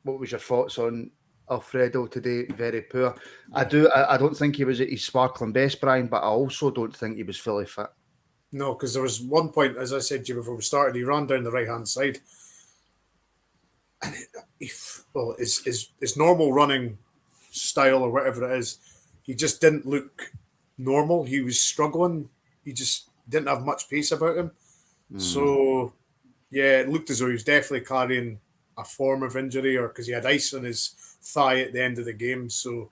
what was your thoughts on Alfredo today? Very poor. I don't think he was at his sparkling best, Brian, but I also don't think he was fully fit.
No, because there was one point, as I said to you before we started, he ran down the right-hand side. And his normal running style or whatever it is, he just didn't look normal. He was struggling. He just didn't have much pace about him. So, yeah, it looked as though he was definitely carrying a form of injury, or because he had ice on his thigh at the end of the game. So,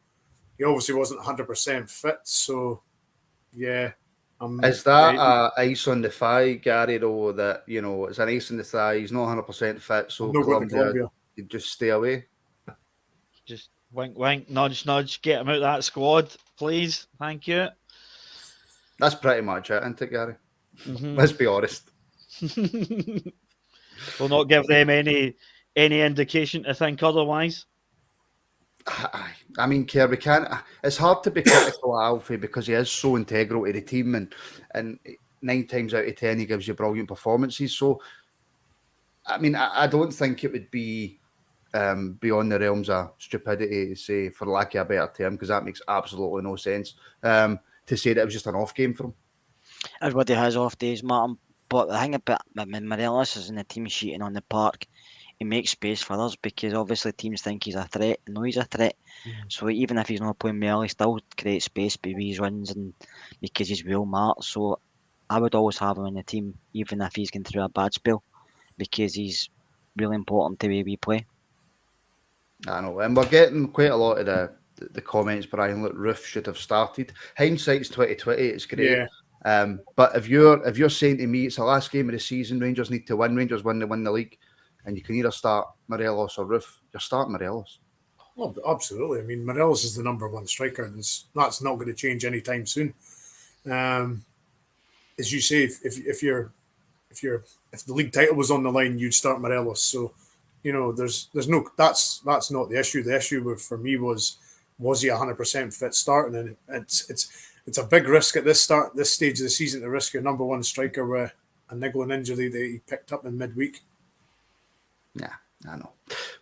he obviously wasn't 100% fit. So, yeah.
Is that ice on the thigh, Gary, though, that, it's an ice on the thigh, he's not 100% fit, so Colombia, you just stay away?
Just wink, wink, nudge, nudge, get him out of that squad, please. Thank you.
That's pretty much it, isn't it, Gary? Let's be honest.
We'll not give them any indication to think otherwise.
I mean, Kerr, we can't. It's hard to be critical of Alfie because he is so integral to the team, and 9 times out of 10 he gives you brilliant performances. So, I mean, I don't think it would be beyond the realms of stupidity to say, for lack of a better term, because that makes absolutely no sense, to say that it was just an off game for him.
Everybody has off days, Martin. But the thing about Morelos is in the team sheeting on the park. he makes space for us, because obviously teams think he's a threat, know he's a threat. So even if he's not playing well, he still creates space by his runs, and because he's well marked. So I would always have him in the team, even if he's going through a bad spell, because he's really important to the way we play.
I know, and we're getting quite a lot of the comments, Brian. Look, Roof should have started. Hindsight's 2020. It's great.
Yeah.
But if you're saying to me it's the last game of the season, Rangers need to win. Rangers win the league, and you can either start Morelos or Roof. You're starting Morelos.
Oh, absolutely. I mean, Morelos is the number one striker, and that's not going to change anytime soon. As you say, if the league title was on the line, you'd start Morelos. So, there's no that's not the issue. The issue for me was he 100% fit starting, and it's a big risk at this stage of the season to risk your number one striker with a niggling injury that he picked up in midweek.
Yeah, I know.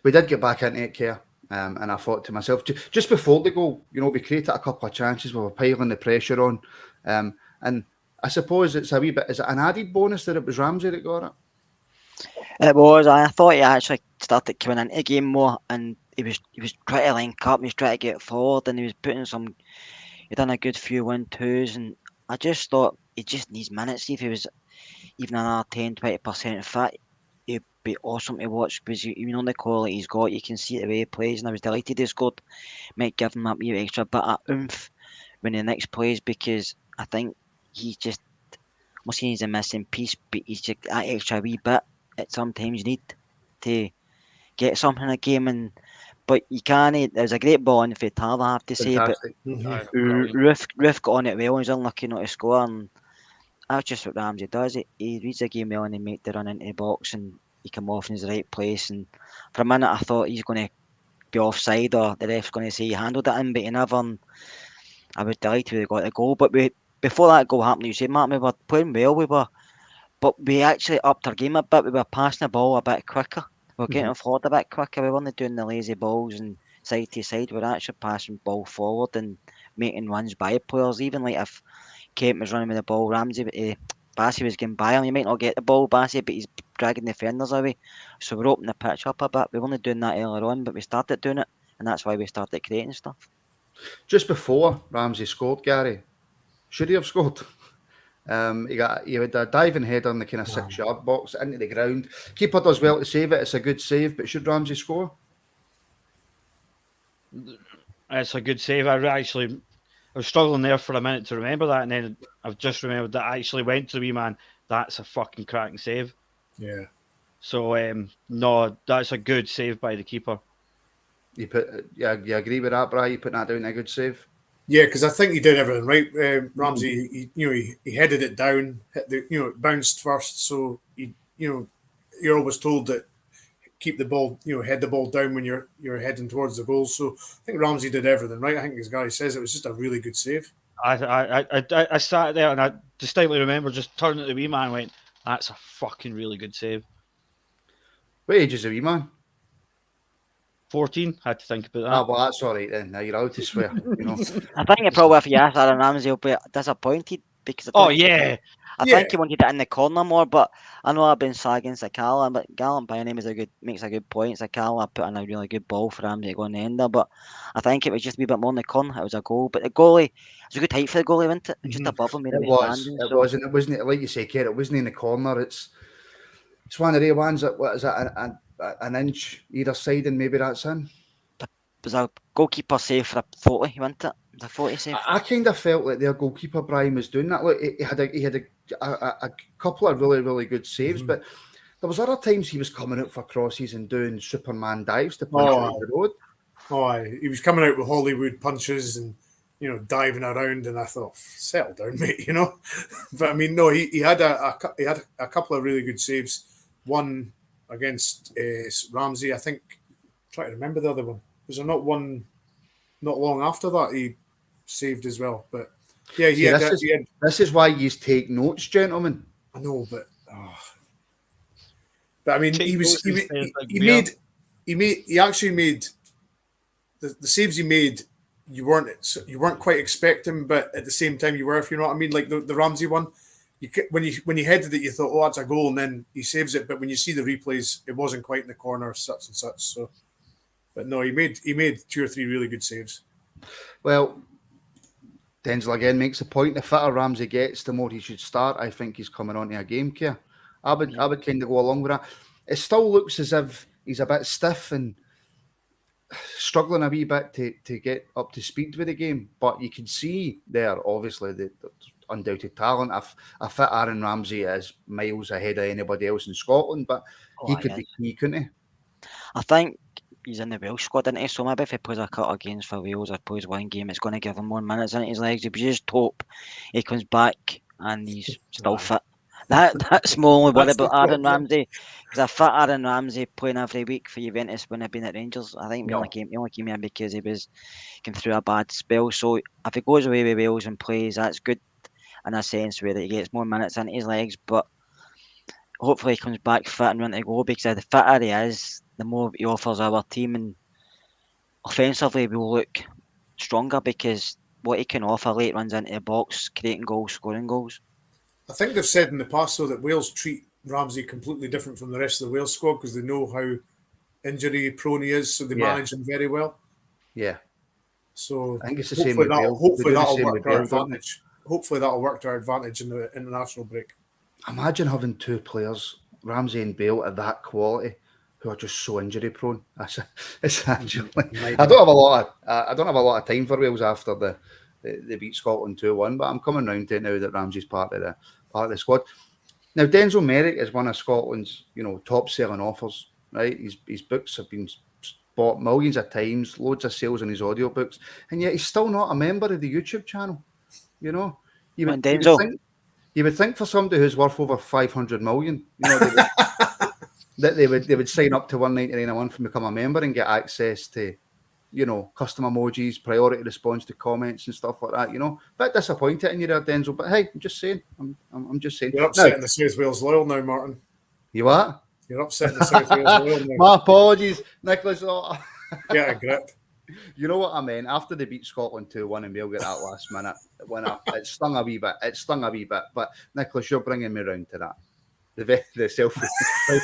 We did get back into it, Kerr. And I thought to myself, just before the goal, we created a couple of chances, we were piling the pressure on. And I suppose it's a wee bit, is it an added bonus that it was Ramsey that got it?
It was. I thought he actually started coming into the game more, and he was trying to link up, he was trying to get forward, and he was putting he done a good few 1-2s, and I just thought he just needs minutes. If he was even another 10-20% fit, it'd be awesome to watch, because you know the quality he's got. You can see it the way he plays, and I was delighted he scored. Might give him a wee extra bit of oomph when the next plays, because I think he's just, I'm not saying he's a missing piece, but he's just that extra wee bit that sometimes you need to get something in a game. But you can't. There's a great ball in for Tala, I have to say.
Fantastic.
But Roof got on it well, and he's unlucky not to score. And that's just what Ramsey does. He reads the game well, and he makes the run into the box, and he come off in his right place. And for a minute, I thought he's going to be offside, or the ref's going to say he handled it in, but he never. And I was delighted we got the goal. But before that goal happened, you said, Mark, we were playing well. But we actually upped our game a bit. We were passing the ball a bit quicker. We were getting forward a bit quicker. We weren't doing the lazy balls and side to side. We were actually passing ball forward and making runs by players. Even like if Kent was running with the ball, Bassey was getting by him. He might not get the ball, Bassey, but he's dragging the defenders away. So we're opening the pitch up a bit. We weren't doing that earlier on, but we started doing it, and that's why we started creating stuff.
Just before Ramsey scored, Gary, should he have scored? He had a diving header in the kind of 6-yard box into the ground. Keeper does well to save it. It's a good save, but should Ramsey score?
It's a good save. I was struggling there for a minute to remember that, and then I've just remembered that I actually went to the wee man. That's a fucking cracking save.
Yeah.
So no, that's a good save by the keeper.
You agree with that, Brian? You putting that down a good save?
Yeah, because I think he did everything right. Ramsey, he headed it down, it bounced first. So you're always told that keep the ball, head the ball down when you're heading towards the goal. So I think Ramsey did everything right. I think, as Gary says, it was just a really good save.
I sat there and I distinctly remember just turning to the wee man and went, "That's a fucking really good save."
What age is the wee man?
14. Had to think about that.
Ah, well, that's all right then. Now you're allowed to swear.
I think it probably, if you ask Aaron Ramsey, he'll be disappointed, because I think he wanted it in the corner more. But I know I've been sagging Sakala, but Gallant by name makes a good point. Sakala put in a really good ball for Ramsey to go in the ender, but I think it was just a wee bit more in the corner. It was a goal, but the goalie, it was a good height for the goalie, wasn't it? Just above him.
It wasn't like you say, Kerr. It wasn't in the corner. It's one of the ones that, what is that, an inch either side, and maybe that's in.
It was a goalkeeper save for a 40, wasn't it? It was a 40 save.
I kind of felt like their goalkeeper Brian was doing that. Look, he had a couple of really, really good saves, but there was other times he was coming out for crosses and doing Superman dives to punch out the road.
Oh, he was coming out with Hollywood punches and diving around, and I thought, settle down, mate. But I mean, no, he had a couple of really good saves. One against Ramsey, I think. I'm trying to remember the other one. Was there not one not long after that he saved as well? But yeah,
this is why you take notes, gentlemen.
I know, but I mean, he actually made the saves he made. You weren't quite expecting, but at the same time you were, if you know what I mean. Like the Ramsey one, when you headed it, you thought, oh, that's a goal, and then he saves it. But when you see the replays, it wasn't quite in the corner, such and such. So, but no, he made 2 or 3 really good saves.
Well, Denzel again makes a point. The fitter Ramsey gets, the more he should start. I think he's coming onto a game care. I would kind of go along with that. It still looks as if he's a bit stiff and struggling a wee bit to get up to speed with the game. But you can see there, obviously, the undoubted talent. A fit Aaron Ramsey is miles ahead of anybody else in Scotland, but he could be key, couldn't he?
I think he's in the Welsh squad, isn't he? So maybe if he plays a cut of games for Wales or plays one game, it's going to give him more minutes in his legs. If you just hope he comes back and he's still fit. That's my only worry about Aaron Ramsey. Because a fit Aaron Ramsey playing every week for Juventus when he'd been at Rangers, I think he only came in because he was came through a bad spell. So if he goes away with Wales and plays, that's good in a sense where he gets more minutes into his legs. But hopefully he comes back fit and ready to go, because the fitter he is, the more he offers our team, and offensively we'll look stronger because what he can offer late runs into the box, creating goals, scoring goals.
I think they've said in the past, though, that Wales treat Ramsey completely different from the rest of the Wales squad because they know how injury prone he is, so they manage him very well.
Yeah.
So
I think it's the same with Bale.
Hopefully that'll work to our advantage. Hopefully that'll work to our advantage in the international break.
Imagine having 2 players, Ramsey and Bale, at that quality, who are just so injury prone. It's actually. I don't have a lot of time for Wales after they beat Scotland 2-1, but I'm coming round to it now that Ramsey's part of the squad. Now, Denzel Merrick is one of Scotland's, top selling offers, right? His books have been bought millions of times, loads of sales on his audiobooks, and yet he's still not a member of the YouTube channel. You would think for somebody who's worth over 500 million, that they would sign up to $1.99 a month and become a member and get access to, custom emojis, priority response to comments and stuff like that. Bit disappointed in you there, Denzel, but hey, I'm just saying. I'm just saying.
You're upsetting the South Wales loyal now, Martin.
You what?
You're upsetting the South Wales loyal now.
My apologies, Nicholas.
Get a grip.
You know what I mean? After they beat Scotland 2-1 and we'll get that last minute winner, it stung a wee bit. But Nicholas, you're bringing me round to that. The South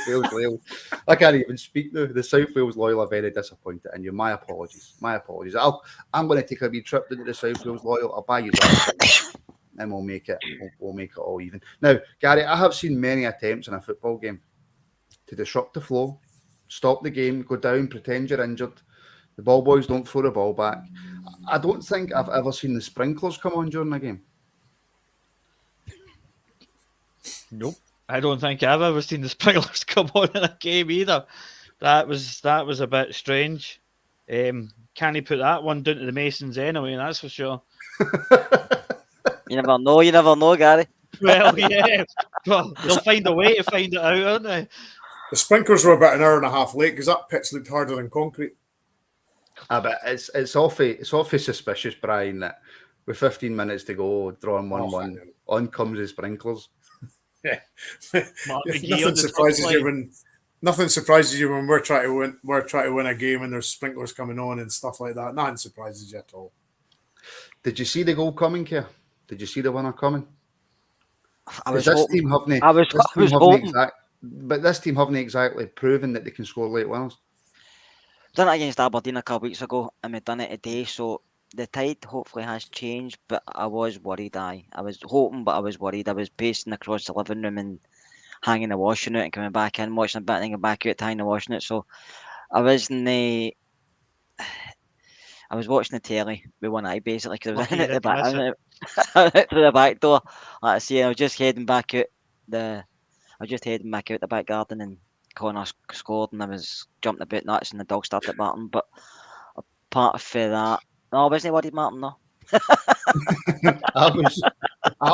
Wales loyal. I can't even speak now. The South Wales loyal are very disappointed in you. My apologies. I'm going to take a wee trip into the South Wales loyal. I'll buy you that, and we'll make it. We'll make it all even. Now, Gary, I have seen many attempts in a football game to disrupt the flow, stop the game, go down, pretend you're injured. The ball boys don't throw the ball back. I don't think I've ever seen the sprinklers come on during the game.
Nope. I don't think I've ever seen the sprinklers come on in a game either. That was a bit strange. Can he put that one down to the Masons anyway? That's for sure.
You never know, Gary.
Well, yeah. Well, they'll find a way to find it out, aren't they?
The sprinklers were about an hour and a half late because that pitch looked harder than concrete.
But it's awfully suspicious, Brian, that with 15 minutes to go, drawing 1-1, on comes the sprinklers.
Yeah. Nothing surprises you when we're trying to win a game and there's sprinklers coming on and stuff like that. Nothing surprises you at all.
Did you see the goal coming, Keir? Did you see the winner coming?
This team
haven't exactly proven that they can score late winners.
Done it against Aberdeen a couple weeks ago, and we've done it today. So the tide hopefully has changed, but I was worried. I was hoping, but I was worried. I was pacing across the living room and hanging the washing out and coming back in, watching a bit, and then going back out, hanging the washing it. So I wasn't. I was watching the telly with one eye basically because I was in at the back, through the back door. Like I say, I was just heading back out the back garden, and Connor scored, and I was jumping about nuts, and the dog started barking. But apart from that, no, I wasn't worried, Martin. No.
I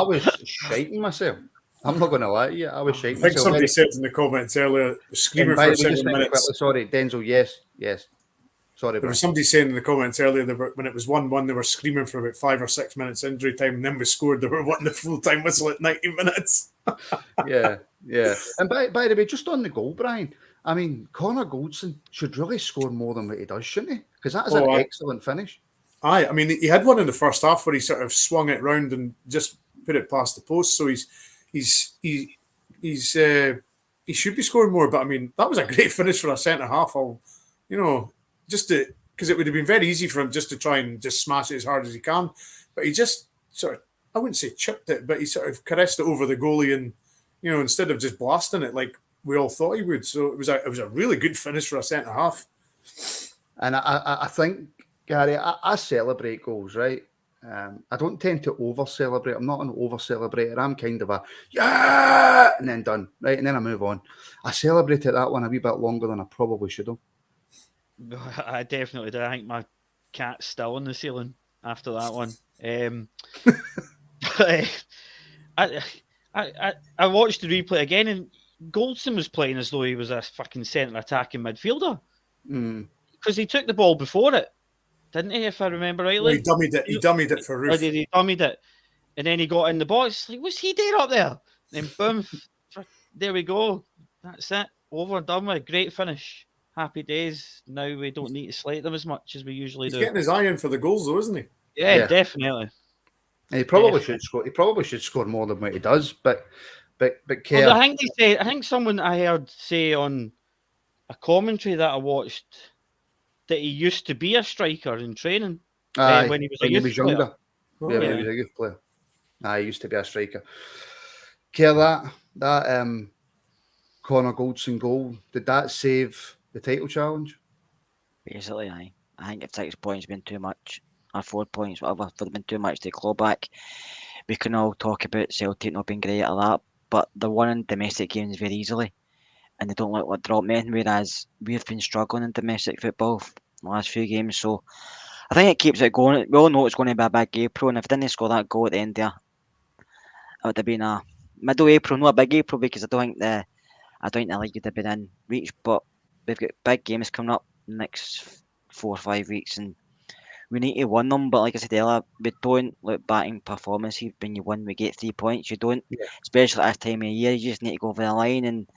was shaking myself. I'm not going to lie to you. I was shaking myself.
I think somebody said in the comments earlier, screaming for 7 minutes.
Sorry, Denzel. Yes. Sorry,
there was somebody saying in the comments earlier that when it was 1-1, they were screaming for about 5 or 6 minutes injury time, and then we scored. They were wanting the full time whistle at 90 minutes.
Yeah. And by the way, just on the goal, Brian, I mean, Connor Goldson should really score more than what he does, shouldn't he? Because that is an excellent finish.
I mean, he had one in the first half where he sort of swung it round and just put it past the post. So he should be scoring more. But I mean, that was a great finish for a centre half. Just because it would have been very easy for him just to try and just smash it as hard as he can. But he just sort of, I wouldn't say chipped it, but he sort of caressed it over the goalie, and instead of just blasting it like we all thought he would. So it was a really good finish for a centre half.
And I think, Gary, I celebrate goals, right? I don't tend to over-celebrate. I'm not an over-celebrator. I'm kind of a, yeah, and then done, right? And then I move on. I celebrated that one a wee bit longer than I probably should have.
I definitely did. I think my cat's still on the ceiling after that one. I watched the replay again, and Goldson was playing as though he was a fucking centre attacking midfielder. Because he took the ball before it, didn't he, if I remember rightly?
Well, he dummied it for Roof.
He dummied it. And then he got in the box. Like, what's he doing up there? And then boom, there we go. That's it. Over and done with. Great finish. Happy days. Now we don't need to slate them as much as we usually do.
He's getting his eye in for the goals, though, isn't he?
Yeah. Definitely.
And he probably should score. He probably should score more than what he does. But
Well, I think someone I heard say on a commentary that I watched that he used to be a striker in training when he was
younger. When he was a youth player. He used to be a striker. Care that Connor Goldson goal, did that save the title challenge?
Basically, I think if 6 points been too much, or 4 points, whatever, if it been too much to claw back, we can all talk about Celtic not being great at that, but they're winning domestic games very easily, and they don't look like drop men, whereas we've been struggling in domestic football the last few games, so I think it keeps it going. We all know it's going to be a big April, and if they didn't score that goal at the end there, it would have been a middle April, not a big April, because I don't think the league would have been in reach, but we've got big games coming up in the next 4 or 5 weeks, and we need to win them. But like I said earlier, we don't look back in performances. When you win, we get 3 points. You don't, especially at this time of year. You just need to go over the line. And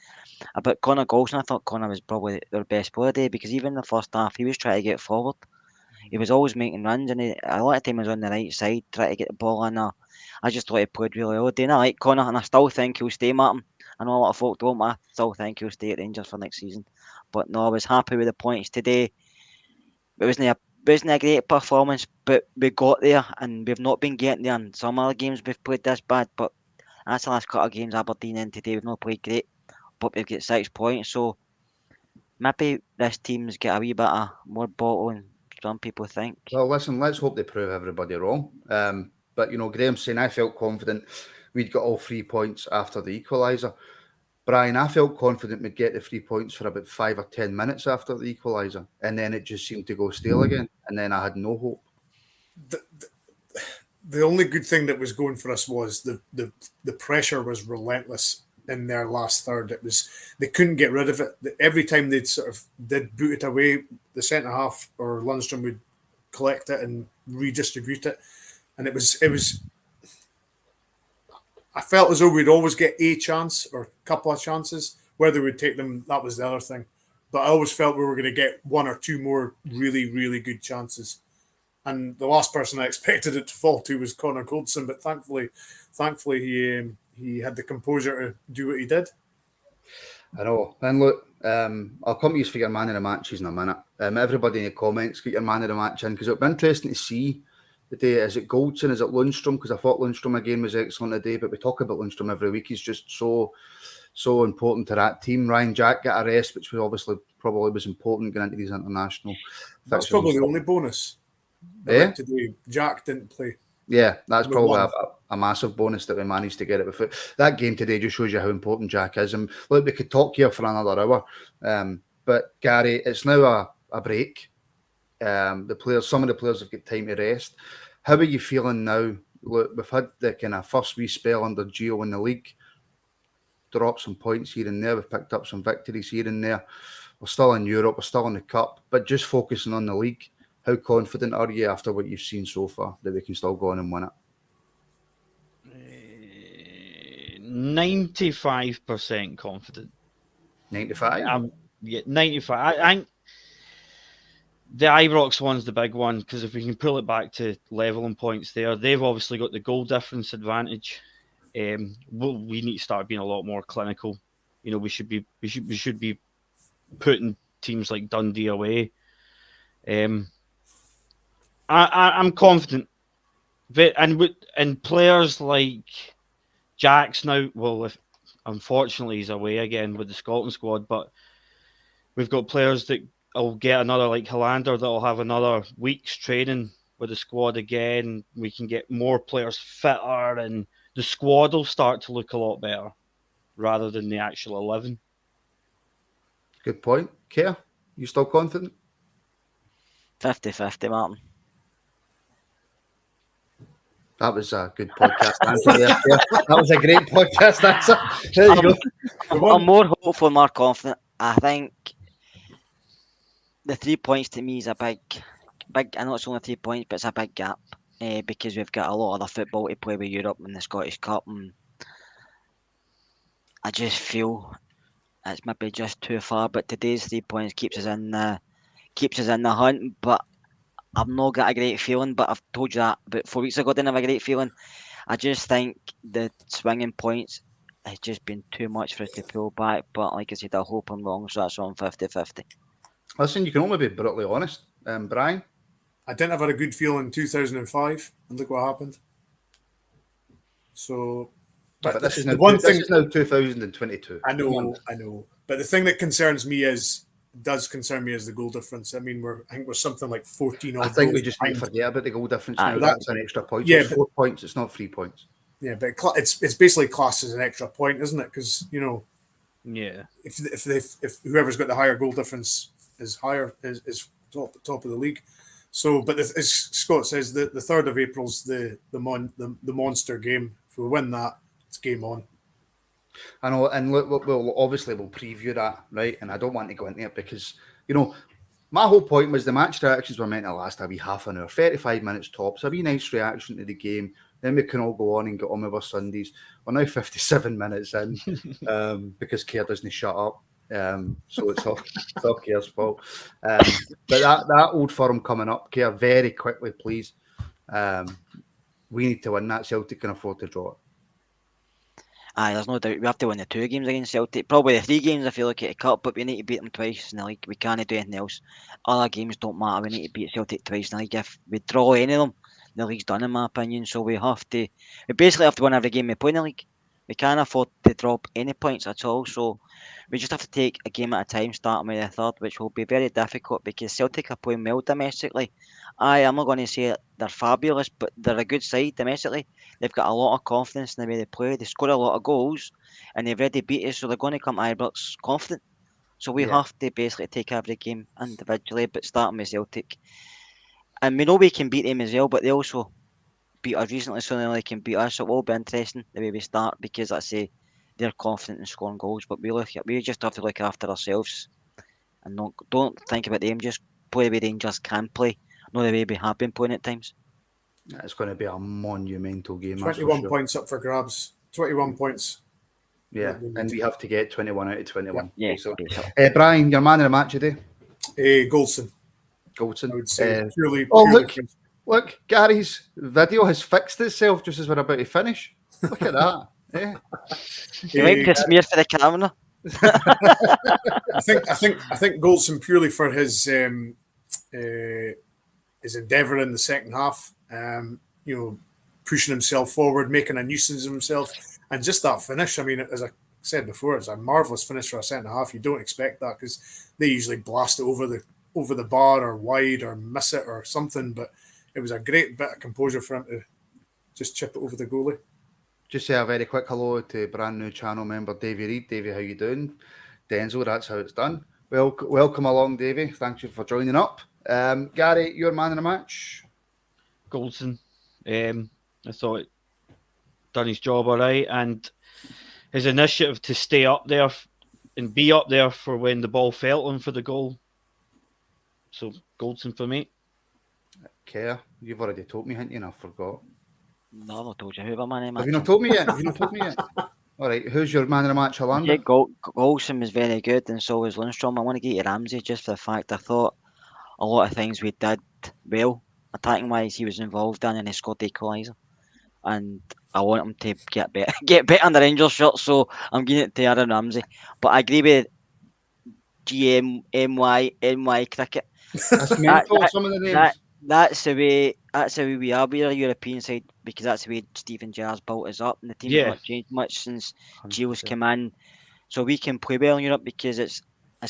about Connor Goldson, I thought Connor was probably their best player today, because even in the first half, he was trying to get forward. He was always making runs, and a lot of time he was on the right side trying to get the ball in there. I just thought he played really well today, and I like Connor, and I still think he'll stay, Martin. I know a lot of folk don't, but I still think he'll stay at Rangers for next season. But no, I was happy with the points today. It wasn't a great performance, but we got there, and we've not been getting there in some other games we've played this bad, but that's the last couple of games Aberdeen in today. We've not played great, but we've got 6 points, so maybe this team's got a wee bit of more bottle than some people think.
Well, listen, let's hope they prove everybody wrong. But, Graham's saying I felt confident we'd got all 3 points after the equaliser. Brian, I felt confident we'd get the 3 points for about 5 or 10 minutes after the equaliser, and then it just seemed to go stale again, and then I had no hope.
The only good thing that was going for us was the pressure was relentless in their last third. They couldn't get rid of it. Every time they'd sort of did boot it away, the centre half or Lundstrom would collect it and redistribute it, and it was. I felt as though we'd always get a chance or a couple of chances. Whether we'd take them, that was the other thing. But I always felt we were going to get 1 or 2 more really, really good chances. And the last person I expected it to fall to was Connor Goldson, but thankfully he had the composure to do what he did.
I know. And look, I'll come to you for your man of the matches in a minute. Everybody in the comments, get your man of the match in, because it'll be interesting to see the day. Is it Goldson? Is it Lundstrom? Because I thought Lundstrom again was excellent today, but we talk about Lundstrom every week. He's just so important to that team. Ryan Jack got a rest, which was obviously probably was important going into these international.
That's probably the only bonus.
Yeah.
Today, Jack didn't play.
Yeah, that's probably a massive bonus that we managed to get it with. That game today just shows you how important Jack is. And look, we could talk here for another hour. But Gary, it's now a break. Some of the players have got time to rest. How are you feeling now? Look, we've had the kind of first wee spell under Gio in the league. Dropped some points here and there. We've picked up some victories here and there. We're still in Europe. We're still in the cup. But just focusing on the league, how confident are you after what you've seen so far that we can still go on and win it?
95% confident.
95?
Yeah, 95. I think the Ibrox one's the big one, because if we can pull it back to leveling points there, they've obviously got the goal difference advantage. we need to start being a lot more clinical. You know, we should be putting teams like Dundee away. I'm confident, and players like Jack's now. Well, unfortunately he's away again with the Scotland squad, but we've got players that will get another, like Hollander, that'll have another week's training with the squad again. We can get more players fitter, and the squad will start to look a lot better rather than the actual 11.
Good point. Keir, you still confident?
50-50, Martin.
That was a good podcast answer there. Keir. That was a great podcast answer. There you go.
I'm more hopeful, more confident. I think the 3 points to me is a big. I know it's only 3 points, but it's a big gap because we've got a lot of other football to play with Europe and the Scottish Cup, and I just feel it's maybe just too far. But today's 3 points keeps us in the hunt. But I've not got a great feeling. But I've told you that about 4 weeks ago. I didn't have a great feeling. I just think the swinging points has just been too much for us to pull back. But like I said, I hope I'm wrong. So that's on 50-50.
Listen, you can only be brutally honest. Brian?
I didn't have a good feeling in 2005, and look what happened. So,
But this is
the
now,
one
this
thing
is now 2022.
I know. But the thing that does concern me is the goal difference. I mean, I think we're something like 14
I think we just need to forget about the goal difference now.
Aye.
That's an extra point.
Yeah,
It's 4 points. It's not 3 points.
Yeah, but it's basically classed as an extra point, isn't it? Because
Yeah.
if whoever's got the higher goal difference is top of the league. So, but as Scott says, the 3rd of April's the monster game. If we win that, it's game on.
I know, and look, we'll preview that, right? And I don't want to go into it because, my whole point was the match reactions were meant to last a wee half an hour, 35 minutes tops, a wee nice reaction to the game. Then we can all go on and get on with our Sundays. We're now 57 minutes in because Keir doesn't shut up. So it's all Keir's fault. But that Old Firm coming up, Keir, very quickly, please. We need to win that. Celtic can afford to draw it.
Aye, there's no doubt. We have to win the 2 games against Celtic. Probably the 3 games if you look at the cup, but we need to beat them twice in the league. We can't do anything else. Other games don't matter. We need to beat Celtic twice in the league. If we draw any of them, the league's done, in my opinion. So we basically have to win every game we play in the league. We can't afford to drop any points at all. So we just have to take a game at a time, starting with the 3rd, which will be very difficult because Celtic are playing well domestically. I'm not going to say they're fabulous, but they're a good side domestically. They've got a lot of confidence in the way they play. They score a lot of goals, and they've already beat us, so they're going to come to Ibrox confident. So we have to basically take every game individually, but starting with Celtic. And we know we can beat them as well, but they also beat us recently, so they can beat us. So it will be interesting the way we start because, I say, they're confident in scoring goals, but we just have to look after ourselves and don't think about them. Just play the way Rangers can play, not the way we have been playing at times.
It's going to be a monumental game.
21 points up for grabs. 21 points.
Yeah, and we have to get 21 out of 21.
Yeah.
So, Brian, your man of the match today?
Goldson. I would say purely
look, Gary's video has fixed itself just as we're about to finish. Look at that. Yeah.
You might be smear for the camera.
I think Goldson purely for his endeavour in the second half. Pushing himself forward, making a nuisance of himself, and just that finish. I mean, as I said before, it's a marvellous finish for a centre half. You don't expect that because they usually blast it over the bar or wide or miss it or something. But it was a great bit of composure for him to just chip it over the goalie.
Just say a very quick hello to brand new channel member Davey Reid. Davey, how you doing? Denzel, that's how it's done. Welcome along, Davey. Thank you for joining up. Gary, your man in the match?
Goldson. I thought done his job all right, and his initiative to stay up there and be up there for when the ball fell on for the goal. So Goldson for me.
Keir, you've already told me, haven't you? And I forgot.
No, I've not told you who my man in the match.
Have you not told me yet? All right, who's your man in the match, Hollander?
Yeah, Goldson was very good, and so was Lundstrom. I want to get to Ramsey just for the fact I thought a lot of things we did well, attacking wise, he was involved in, and he scored the equalizer. and I want him to get better in the Rangers shirt. So I'm giving it to Aaron Ramsey. But I agree with GMMY cricket.
That's mental.
that-
Some of the names.
That's the way we are. We're a European side because that's the way Stephen Gerrard's built us up, and the team's
Yeah.
not changed much since Gio's
100%.
come in. So we can play well in Europe because it's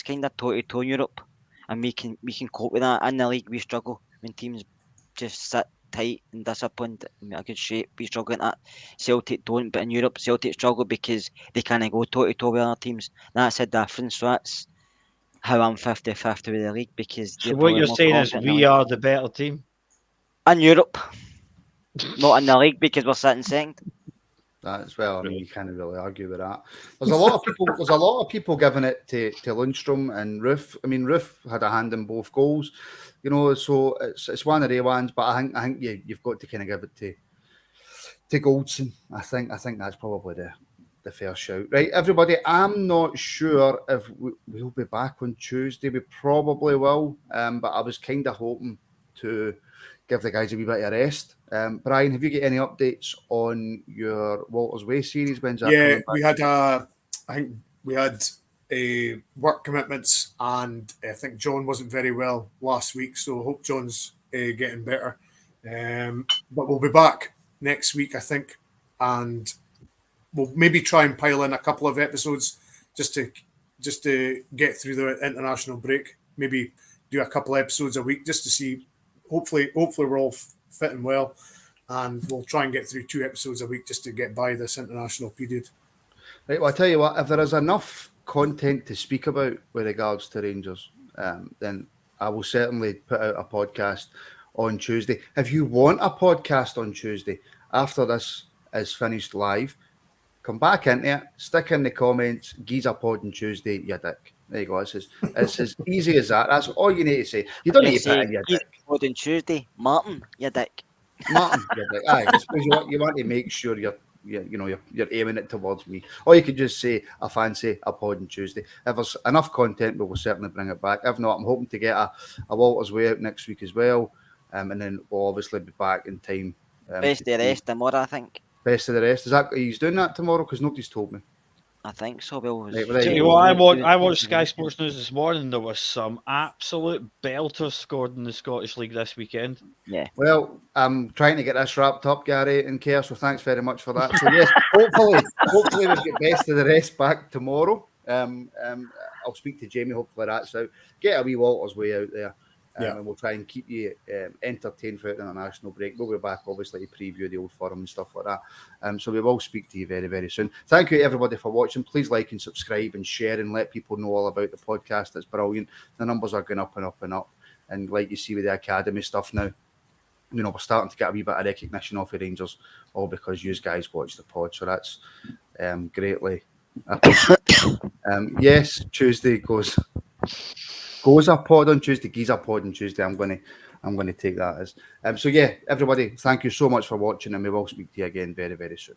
kind of toe to toe in Europe, and we can cope with that. In the league, we struggle when teams just sit tight and disciplined in a good shape. We struggle in that. Celtic don't, but in Europe, Celtic struggle because they can't go toe to toe with other teams. That's a difference. So that's how I'm 50-50 with the league because
So
they're
what
probably
you're
more
saying is
confident in the
we
league.
are the better team.
In Europe, not in the league because we're sitting second.
That's well. I mean, you can't really argue with that. There's a lot of people. There's a lot of people giving it to Lundstrom and Roof. I mean, Roof had a hand in both goals. You know, so it's one of the ones. But I think you've got to kind of give it to Goldson. I think that's probably the fair shout. Right, everybody. I'm not sure if we'll be back on Tuesday. We probably will. But I was kind of hoping to give the guys a wee bit of rest. Brian, have you got any updates on your Walters Way series? When's that coming back?
We had I think we had work commitments, and I think John wasn't very well last week, so I hope John's getting better. But we'll be back next week, I think, and we'll maybe try and pile in a couple of episodes just to get through the international break. Maybe do a couple of episodes a week just to see. Hopefully we're all fitting well, and we'll try and get through 2 episodes a week just to get by this international period.
Right, well, I tell you what, if there is enough content to speak about with regards to Rangers, then I will certainly put out a podcast on Tuesday. If you want a podcast on Tuesday after this is finished live, come back into it, stick in the comments, Geezer Pod on Tuesday, you dick. There you go. It's as easy as that. That's all you need to say. You don't need to put in your dick.
On Tuesday, Martin, you dick.
Martin, your dick. Aye, I suppose you want to make sure you're aiming it towards me. Or you could just say I fancy a pod on Tuesday. If there's enough content, we will certainly bring it back. If not, I'm hoping to get a Walters Way out next week as well. And then we'll obviously be back in time.
Best of the rest tomorrow, I think.
Best of the rest. Is that he's doing that tomorrow? Because nobody's told me.
I think so. Well,
Right,
Tell you what, I watched Sky Sports News this morning. There was some absolute belters scored in the Scottish League this weekend.
Yeah.
Well, I'm trying to get this wrapped up, Gary and Kerr, so thanks very much for that. So yes, hopefully we'll get best of the rest back tomorrow. I'll speak to Jamie, hopefully that's out. Get a wee Walters Way out there. And we'll try and keep you entertained throughout the international break. We'll be back, obviously, to preview the Old Firm and stuff like that. So we will speak to you very, very soon. Thank you, everybody, for watching. Please like and subscribe and share and let people know all about the podcast. It's brilliant. The numbers are going up and up and up. And like you see with the Academy stuff now, you know, we're starting to get a wee bit of recognition off the Rangers, all because you guys watch the pod. So that's greatly appreciated. Yes, Tuesday goes a pod on Tuesday, Geezer Pod on Tuesday. I'm going to take that as. So yeah, everybody, thank you so much for watching, and we will speak to you again very, very soon.